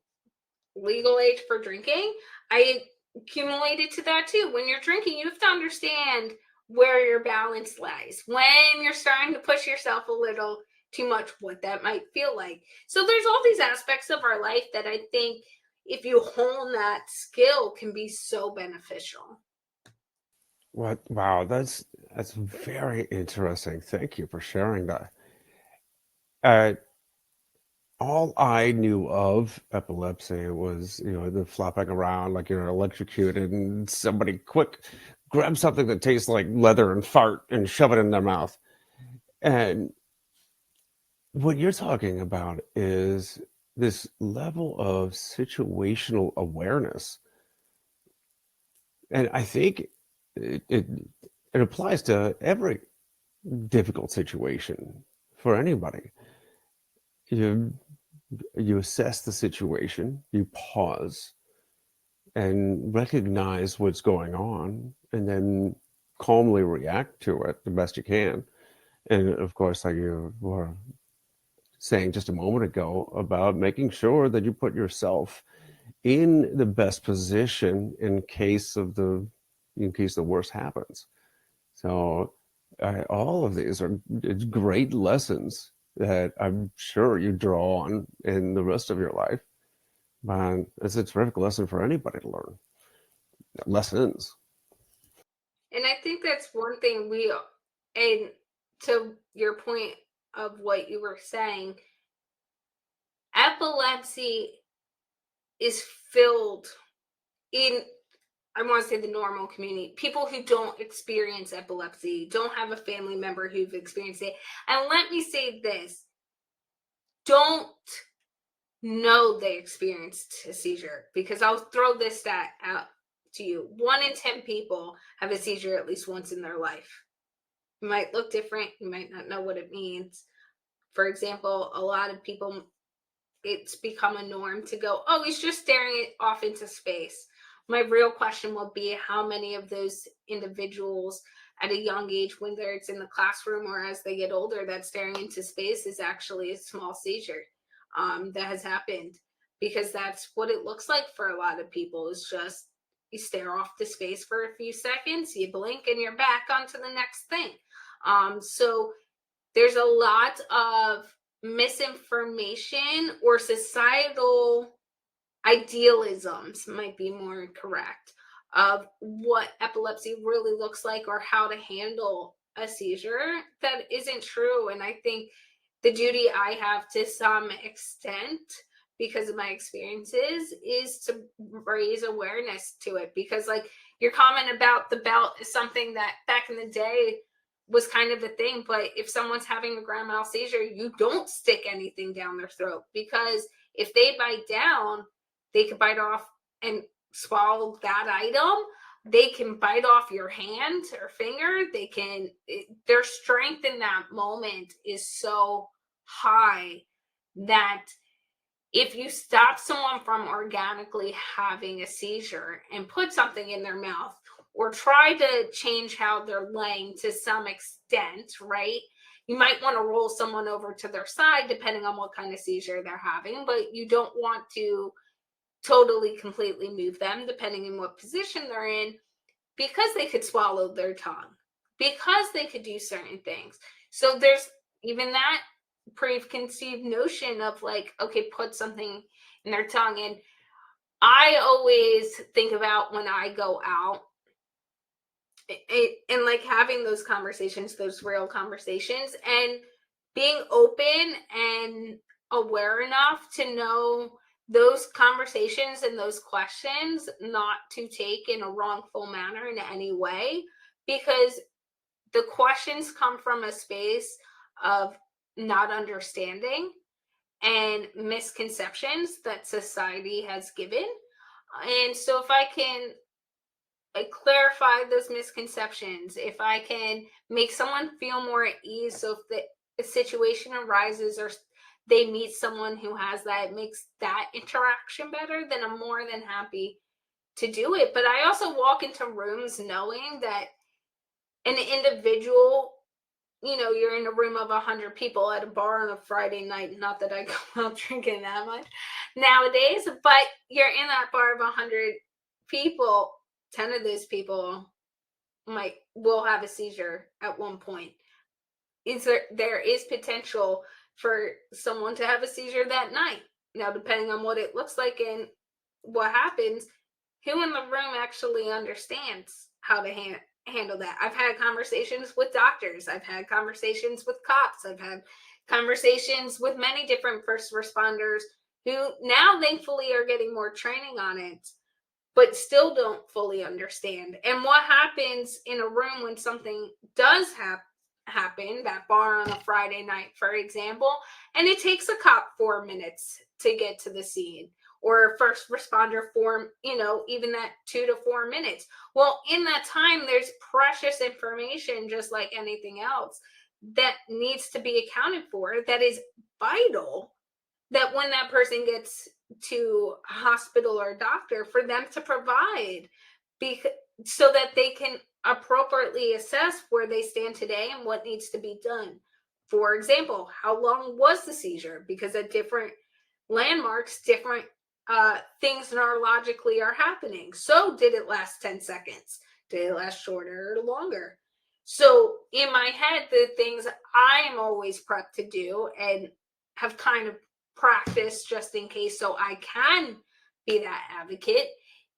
legal age for drinking. I accumulated to that too. When you're drinking, you have to understand where your balance lies. When you're starting to push yourself a little too much, what that might feel like. So there's all these aspects of our life that I think if you hone that skill can be so beneficial. What? Wow, that's very interesting. Thank you for sharing that. Uh, all I knew of epilepsy was, the flopping around like you're electrocuted, and somebody quick grab something that tastes like leather and fart and shove it in their mouth. And what you're talking about is this level of situational awareness, and I think it applies to every difficult situation for anybody. You you assess the situation, you pause and recognize what's going on, and then calmly react to it the best you can. And of course, like you were saying just a moment ago about making sure that you put yourself in the best position in case the worst happens. So all of these are great lessons that I'm sure you draw on in the rest of your life. But it's a terrific lesson for anybody to learn. Lessons. And I think that's one thing and to your point of what you were saying, epilepsy is filled in, I want to say, the normal community, people who don't experience epilepsy, don't have a family member who've experienced it. And let me say this, don't know they experienced a seizure, because I'll throw this stat out to you. 1 in 10 people have a seizure at least once in their life. It might look different, you might not know what it means. For example, a lot of people, it's become a norm to go, oh, he's just staring off into space. My real question will be, how many of those individuals at a young age, whether it's in the classroom or as they get older, that staring into space is actually a small seizure that has happened? Because that's what it looks like for a lot of people, is just you stare off to space for a few seconds, you blink, and you're back onto the next thing. So there's a lot of misinformation, or societal idealisms might be more correct, of what epilepsy really looks like or how to handle a seizure that isn't true. And I think the duty I have to some extent, because of my experiences, is to raise awareness to it. Because, like, your comment about the belt is something that back in the day was kind of a thing. But if someone's having a grand mal seizure, you don't stick anything down their throat, because if they bite down, they could bite off and swallow that item. They can bite off your hand or finger. Their strength in that moment is so high that if you stop someone from organically having a seizure and put something in their mouth, or try to change how they're laying to some extent, right? You might want to roll someone over to their side depending on what kind of seizure they're having, but you don't want to totally completely move them depending on what position they're in, because they could swallow their tongue, because they could do certain things. So there's even that preconceived notion of, like, okay, put something in their tongue. And I always think about when I go out, and like having those conversations, those real conversations, and being open and aware enough to know those conversations and those questions not to take in a wrongful manner in any way, because the questions come from a space of not understanding and misconceptions that society has given. And so if I can clarify those misconceptions, if I can make someone feel more at ease, so if the situation arises or they meet someone who has that, it makes that interaction better, then I'm more than happy to do it. But I also walk into rooms knowing that an individual, you're in a room of 100 people at a bar on a Friday night. Not that I go out drinking that much nowadays, but you're in that bar of 100 people. 10 of those people will have a seizure at one point. There is potential for someone to have a seizure that night. Now, depending on what it looks like and what happens, who in the room actually understands how to handle that? I've had conversations with doctors, I've had conversations with cops, I've had conversations with many different first responders who now thankfully are getting more training on it, but still don't fully understand. And what happens in a room when something does happen, that bar on a Friday night, for example, and it takes a cop 4 minutes to get to the scene, or a first responder for, even that 2 to 4 minutes. Well, in that time, there's precious information, just like anything else, that needs to be accounted for, that is vital, that when that person gets to a hospital or a doctor, for them to provide, because so that they can appropriately assess where they stand today and what needs to be done For example, how long was the seizure? Because at different landmarks, different things neurologically are happening. So, did it last 10 seconds? Did it last shorter or longer? So, in my head, the things I am always prepped to do and have kind of practiced just in case so I can be that advocate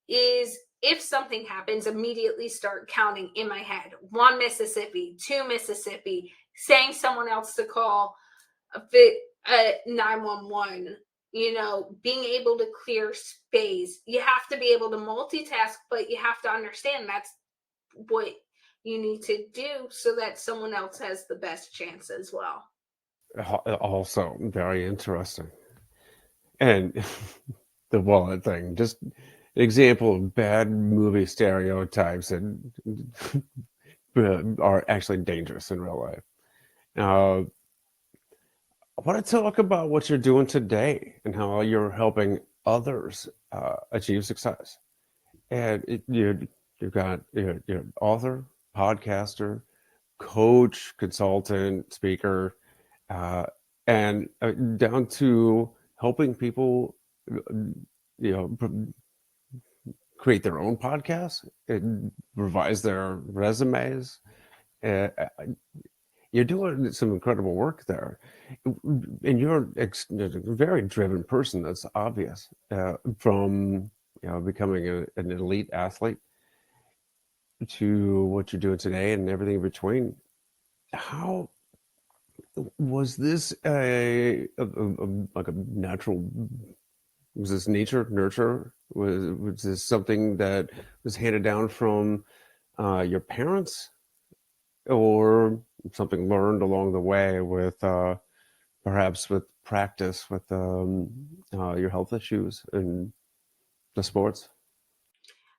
is if something happens, immediately start counting in my head 1 Mississippi, 2 Mississippi, saying someone else to call a 911, being able to clear space. You have to be able to multitask, but you have to understand that's what you need to do so that someone else has the best chance as well. Also, very interesting. And the wallet thing, just an example of bad movie stereotypes that are actually dangerous in real life. I want to talk about what you're doing today and how you're helping others achieve success. And you've got you're an author, podcaster, coach, consultant, speaker, uh, and down to helping people, create their own podcasts, and revise their resumes. Uh, you're doing some incredible work there, and you're a very driven person. That's obvious from becoming an elite athlete to what you're doing today and everything in between. How was this like a natural? Was this nature, nurture? Was this something that was handed down from your parents, or something learned along the way with perhaps with practice with your health issues and the sports?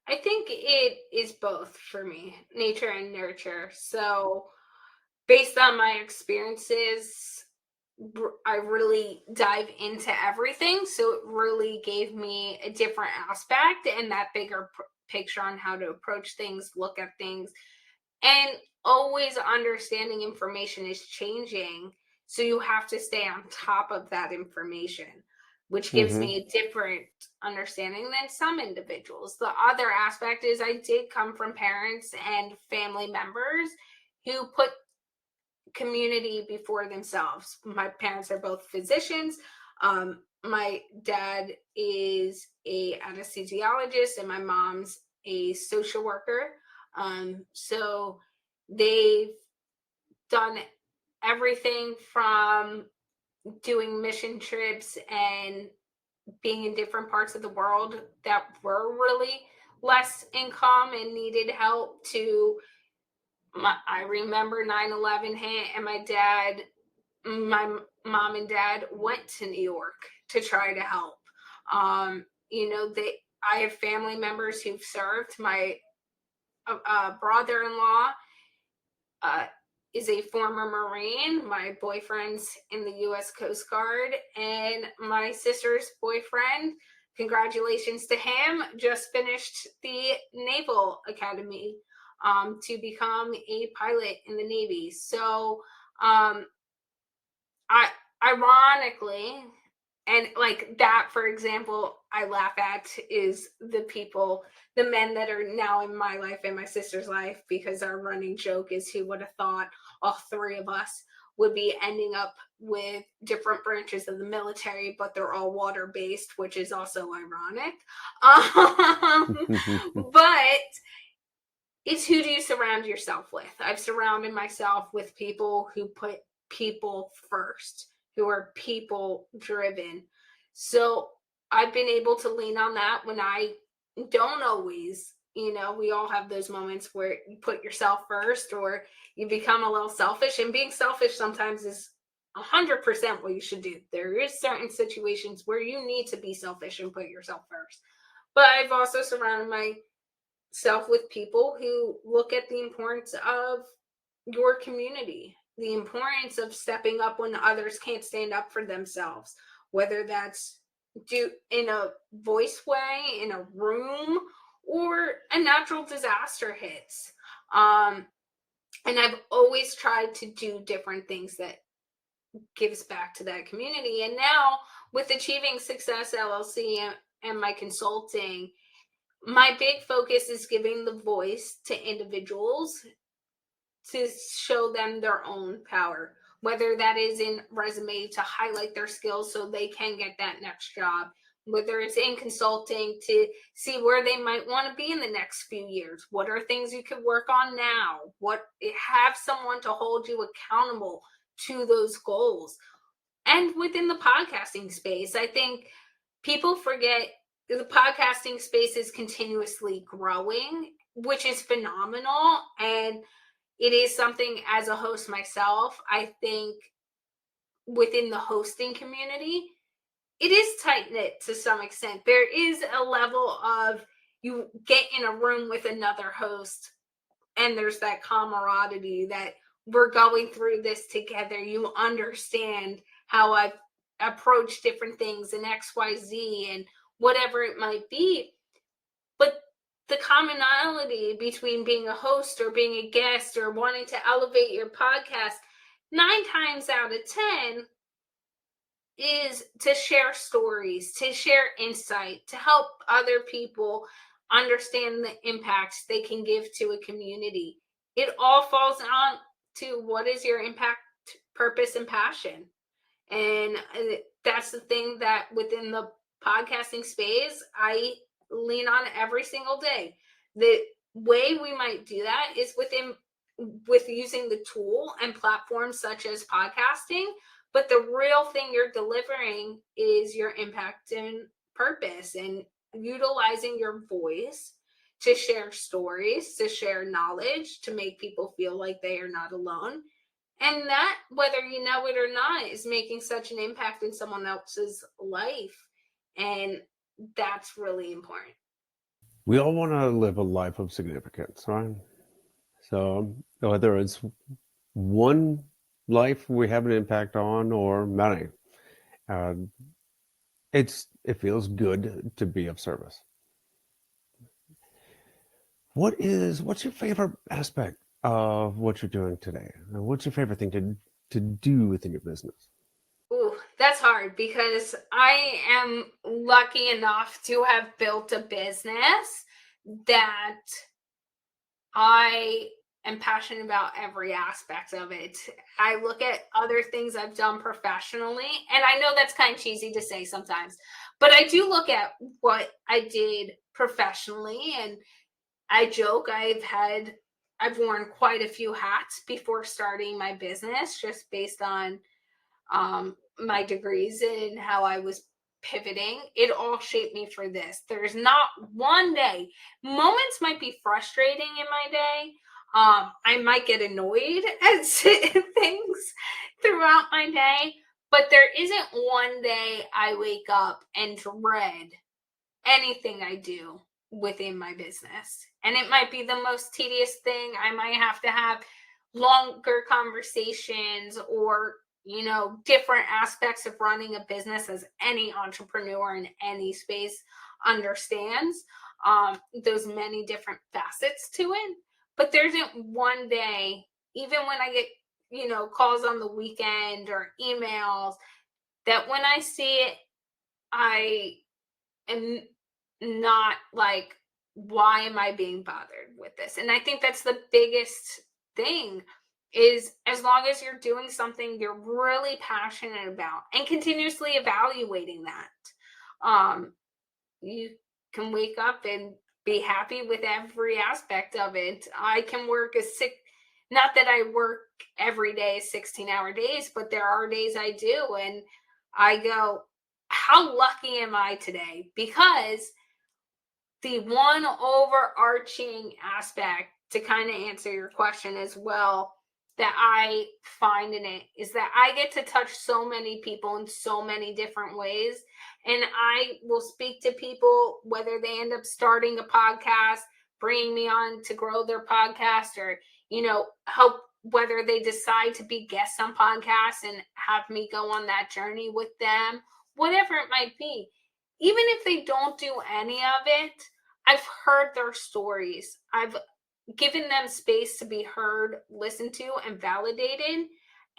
I think it is both for me, nature and nurture. So, based on my experiences, I really dive into everything. So it really gave me a different aspect and that bigger picture on how to approach things, look at things, and always understanding information is changing. So you have to stay on top of that information, which gives Mm-hmm. me a different understanding than some individuals. The other aspect is I did come from parents and family members who put community before themselves. My parents are both physicians. My dad is a anesthesiologist, and my mom's a social worker. So they've done everything from doing mission trips and being in different parts of the world that were really less income and needed help to I remember 9/11 hit, and my mom and dad went to New York to try to help. I have family members who've served. My brother-in-law uh, is a former Marine. My boyfriend's in the U.S. Coast Guard, and my sister's boyfriend, congratulations to him, just finished the Naval Academy to become a pilot in the Navy. So, I ironically, and like that, for example, I laugh at is the men that are now in my life and my sister's life, because our running joke is who would have thought all three of us would be ending up with different branches of the military, but they're all water based, which is also ironic. But it's who do you surround yourself with? I've surrounded myself with people who put people first, who are people driven. So I've been able to lean on that when I don't always, we all have those moments where you put yourself first or you become a little selfish, and being selfish sometimes is 100% what you should do. There is certain situations where you need to be selfish and put yourself first. But I've also surrounded myself with people who look at the importance of your community, the importance of stepping up when others can't stand up for themselves, whether that's do in a voice way, in a room, or a natural disaster hits. And I've always tried to do different things that gives back to that community. And now with Achieving Success LLC and my consulting, my big focus is giving the voice to individuals to show them their own power, whether that is in resume to highlight their skills so they can get that next job, whether it's in consulting to see where they might want to be in the next few years. What are things you could work on now? Have someone to hold you accountable to those goals. And within the podcasting space, I think people forget the podcasting space is continuously growing, which is phenomenal. And it is something, as a host myself, I think within the hosting community, it is tight knit to some extent. There is a level of you get in a room with another host and there's that camaraderie that we're going through this together. You understand how I've approached different things and XYZ and whatever it might be. But the commonality between being a host or being a guest or wanting to elevate your podcast, 9 times out of 10, is to share stories, to share insight, to help other people understand the impacts they can give to a community. It all falls on to what is your impact, purpose, and passion. And that's the thing that within the podcasting space, I lean on every single day. The way we might do that is with using the tool and platforms such as podcasting. But the real thing you're delivering is your impact and purpose and utilizing your voice to share stories, to share knowledge, to make people feel like they are not alone. And that, whether you know it or not, is making such an impact in someone else's life. And that's really important. We all want to live a life of significance, right? So whether it's one life we have an impact on or many, uh, it feels good to be of service. What's your favorite aspect of what you're doing today? What's your favorite thing to do within your business? Ooh, that's hard because I am lucky enough to have built a business that I am passionate about every aspect of it. I look at other things I've done professionally, and I know that's kind of cheesy to say sometimes, but I do look at what I did professionally, and I joke I've worn quite a few hats before starting my business just based on my degrees and how I was pivoting. It all shaped me for this. There's not one day. Moments might be frustrating in my day. I might get annoyed at things throughout my day, but there isn't one day I wake up and dread anything I do within my business. And it might be the most tedious thing. I might have to have longer conversations or different aspects of running a business, as any entrepreneur in any space understands, those many different facets to it. But there isn't one day, even when I get calls on the weekend or emails, that when I see it, I am not like, why am I being bothered with this? And I think that's the biggest thing, is as long as you're doing something you're really passionate about and continuously evaluating that, you can wake up and be happy with every aspect of it. I can work not that I work every day 16-hour days, but there are days I do, and I go, how lucky am I today? Because the one overarching aspect, to kind of answer your question as well, that I find in it is that I get to touch so many people in so many different ways. And I will speak to people, whether they end up starting a podcast, bringing me on to grow their podcast, or, help, whether they decide to be guests on podcasts and have me go on that journey with them, whatever it might be. Even if they don't do any of it, I've heard their stories. I've given them space to be heard, listened to, and validated.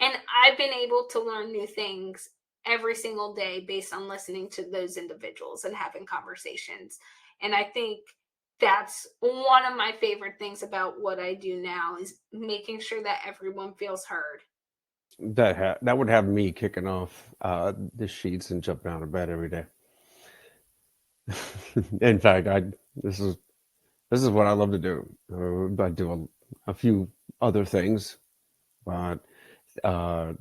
And I've been able to learn new things every single day based on listening to those individuals and having conversations. And I think that's one of my favorite things about what I do now is making sure that everyone feels heard. That would have me kicking off the sheets and jumping out of bed every day. In fact, I this is this is what I love to do. I do a few other things, but uh,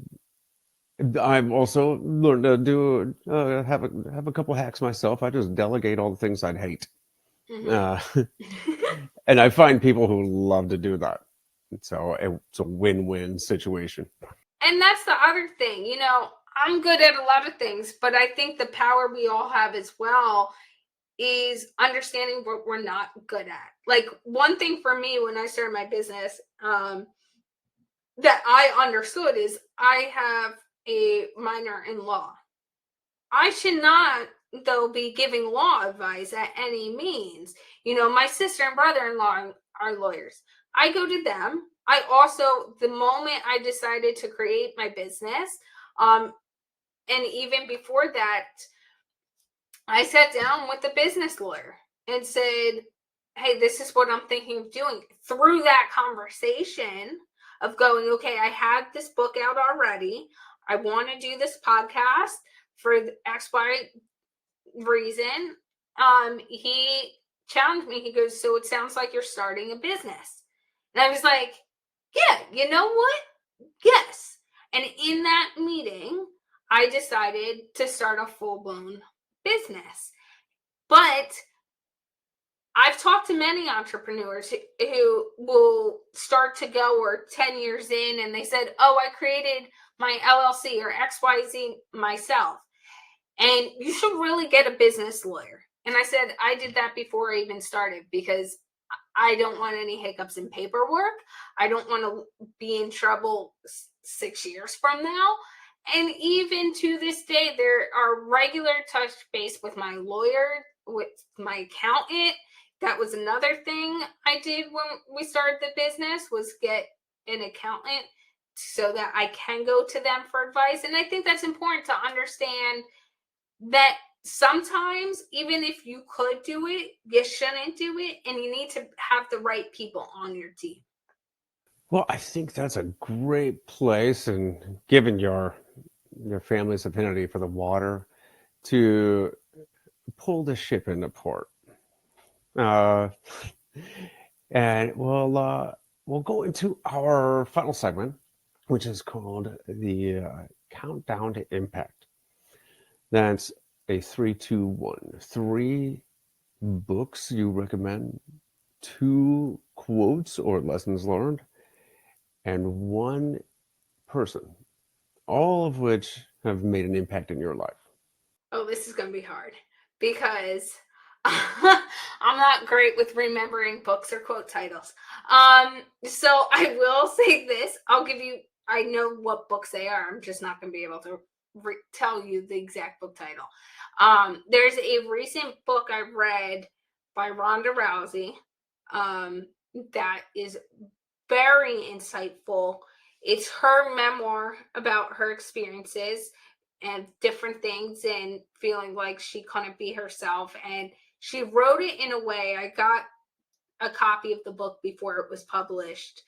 I've also learned to do have a couple hacks myself. I just delegate all the things I'd hate, Mhm. uh, and I find people who love to do that. So it's a win-win situation. And that's the other thing, I'm good at a lot of things, but I think the power we all have as well is understanding what we're not good at. Like one thing for me when I started my business, that I understood is I have a minor in law. I should not, though, be giving law advice at any means. My sister and brother in law are lawyers. I go to them. I also, the moment I decided to create my business, and even before that, I sat down with a business lawyer and said, hey, this is what I'm thinking of doing. Through that conversation of going, okay, I had this book out already. I want to do this podcast for the XY reason. He challenged me. He goes, so it sounds like you're starting a business. And I was like, yeah, you know what? Yes. And in that meeting, I decided to start a full blown business. But I've talked to many entrepreneurs who will start to go or 10 years in and they said, oh, I created my LLC or XYZ myself. And you should really get a business lawyer. And I said, I did that before I even started because I don't want any hiccups in paperwork. I don't want to be in trouble 6 years from now. And even to this day, there are regular touch base with my lawyer, with my accountant. That was another thing I did when we started the business was get an accountant so that I can go to them for advice. And I think that's important to understand that sometimes even if you could do it, you shouldn't do it, and you need to have the right people on your team. Well, I think that's a great place, and given your family's affinity for the water, to pull the ship into port. Uh, and we'll go into our final segment, which is called the countdown to impact. That's a 3, 2, 1. 3 books you recommend, 2 quotes or lessons learned, and 1 person, all of which have made an impact in your life. Oh, this is going to be hard because I'm not great with remembering books or quote titles. So I will say this. I know what books they are. I'm just not going to be able to tell you the exact book title. There's a recent book I read by Rhonda Rousey that is very insightful. It's her memoir about her experiences and different things and feeling like she couldn't be herself. And she wrote it in a way, I got a copy of the book before it was published.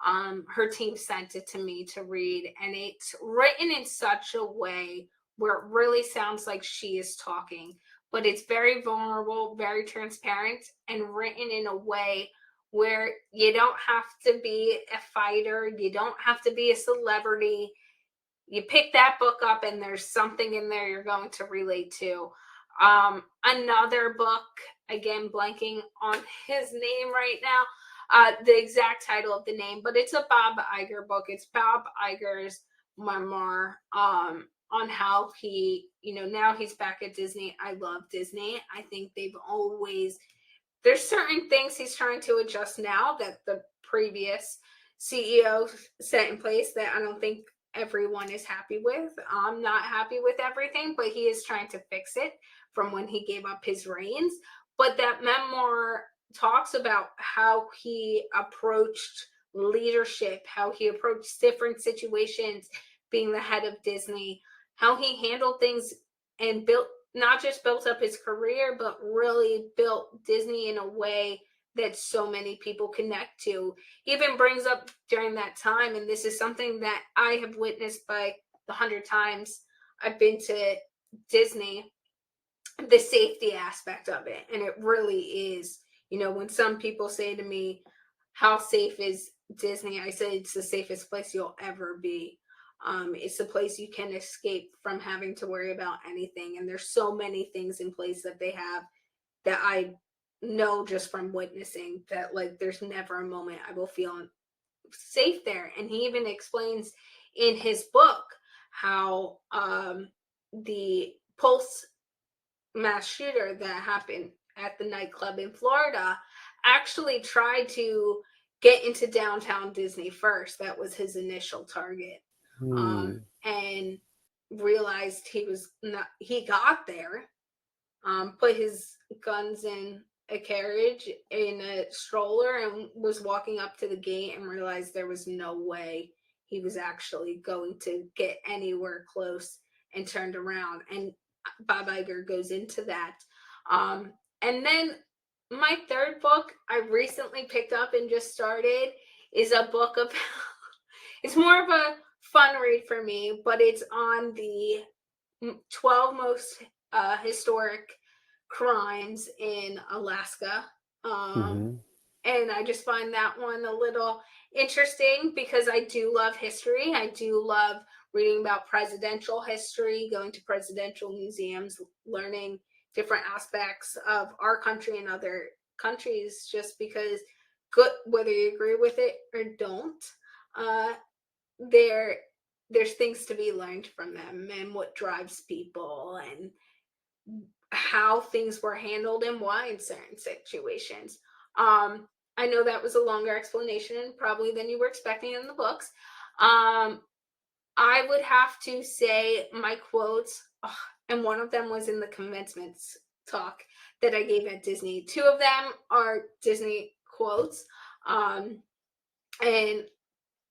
Her team sent it to me to read, and it's written in such a way where it really sounds like she is talking, but it's very vulnerable, very transparent, and written in a way where you don't have to be a fighter, you don't have to be a celebrity. You pick that book up and there's something in there you're going to relate to. Another book, again blanking on his name right now, the exact title of the name, but it's a Bob Iger book. It's Bob Iger's memoir, on how he, now he's back at Disney. I love Disney. I think there's certain things he's trying to adjust now that the previous CEO set in place that I don't think everyone is happy with. I'm not happy with everything, but he is trying to fix it from when he gave up his reins. But that memoir talks about how he approached leadership, how he approached different situations being the head of Disney, how he handled things and not just built up his career, but really built Disney in a way that so many people connect to. He even brings up during that time, and this is something that I have witnessed by the 100 times I've been to Disney, the safety aspect of it. And it really is, when some people say to me, how safe is Disney? I say it's the safest place you'll ever be. It's the place you can escape from having to worry about anything. And there's so many things in place that they have that I know just from witnessing that, like, there's never a moment I will feel safe there. And he even explains in his book how the Pulse mass shooter that happened at the nightclub in Florida actually tried to get into downtown Disney first. That was his initial target. Hmm. And realized he got there, put his guns in a carriage in a stroller and was walking up to the gate and realized there was no way he was actually going to get anywhere close, and turned around. And Bob Iger goes into that. And then my third book I recently picked up and just started is a book about it's more of a fun read for me, but it's on the 12 most historic crimes in Alaska. Um, Mm-hmm. and I just find that one a little interesting because I do love history. I do love reading about presidential history, going to presidential museums, learning different aspects of our country and other countries, just because, good, whether you agree with it or don't, uh, there there's things to be learned from them, and what drives people, and how things were handled and why in certain situations. I know that was a longer explanation probably than you were expecting in the books. Um, I would have to say my quotes, and one of them was in the commencement talk that I gave at Disney. Two of them are Disney quotes. And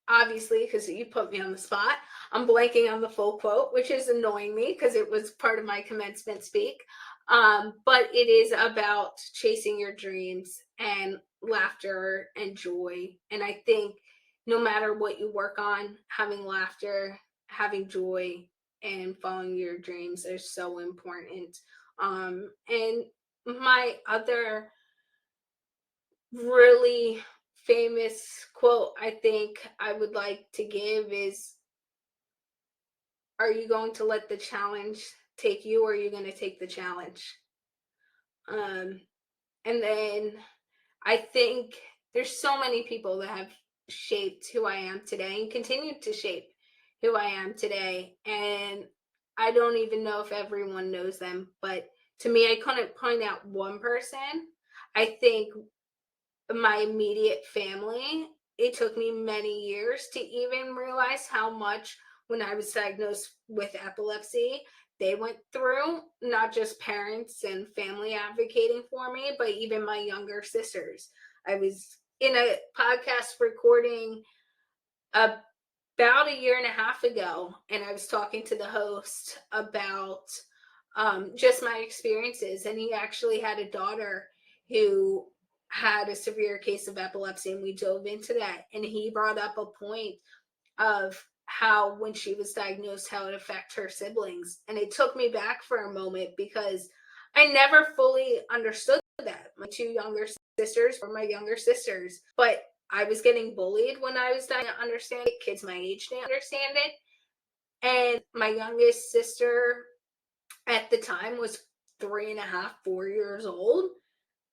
obviously, because you put me on the spot, I'm blanking on the full quote, which is annoying me because it was part of my commencement speak. But it is about chasing your dreams and laughter and joy. And I think no matter what you work on, having laughter, having joy, and following your dreams are so important. And my other really famous quote I think I would like to give is, are you going to let the challenge take you, or are you going to take the challenge? Um, and then I think there's so many people that have shaped who I am today and continue to shape who I am today. And I don't even know if everyone knows them, but to me, I couldn't point out one person. I think my immediate family, it took me many years to even realize how much, when I was diagnosed with epilepsy, they went through, not just parents and family advocating for me, but even my younger sisters. I was in a podcast recording about a year and a half ago, and I was talking to the host about just my experiences. And he actually had a daughter who had a severe case of epilepsy, and we dove into that. And he brought up a point of how, when she was diagnosed, how it affected her siblings. And it took me back for a moment because I never fully understood that. My two younger sisters were my younger sisters, but I was getting bullied when I was trying to understand it. Kids my age didn't understand it. And my youngest sister at the time was 3.5, 4 years old.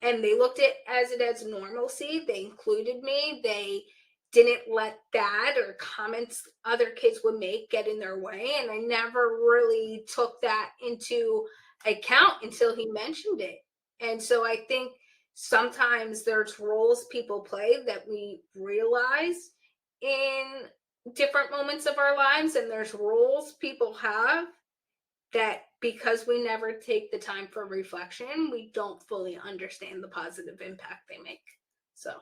And they looked at it as normalcy. They included me. They didn't let that or comments other kids would make get in their way. And I never really took that into account until he mentioned it. And so I think sometimes there's roles people play that we realize in different moments of our lives, and there's roles people have that, because we never take the time for reflection, we don't fully understand the positive impact they make. So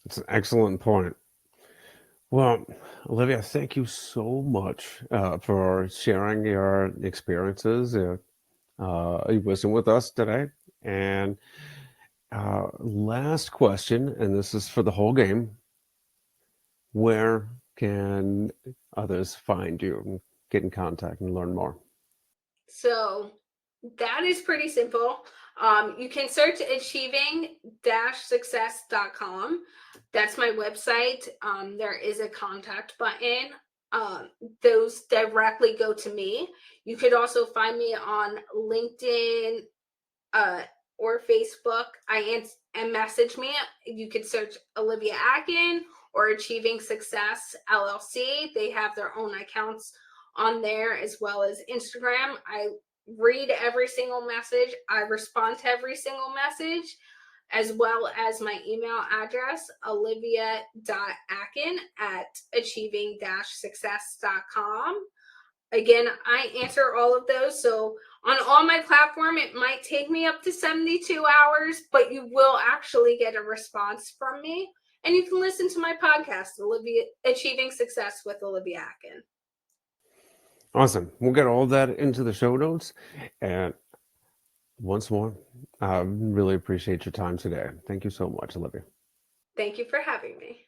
It's an excellent point. Well, Olivia, thank you so much for sharing your experiences, your wisdom with us today. And last question, and this is for the whole game. Where can others find you and get in contact and learn more? So that is pretty simple. You can search achieving-success.com. That's my website. There is a contact button. Those directly go to me. You could also find me on LinkedIn or Facebook. And message me. You could search Olivia Atkin or Achieving Success LLC. They have their own accounts on there as well as Instagram. I read every single message. I respond to every single message, as well as my email address, olivia.atkin@achieving-success.com. Again, I answer all of those. So on all my platform, it might take me up to 72 hours, but you will actually get a response from me. And you can listen to my podcast, Achieving Success with Olivia Atkin. Awesome. We'll get all that into the show notes. And once more, I really appreciate your time today. Thank you so much, Olivia. Thank you for having me.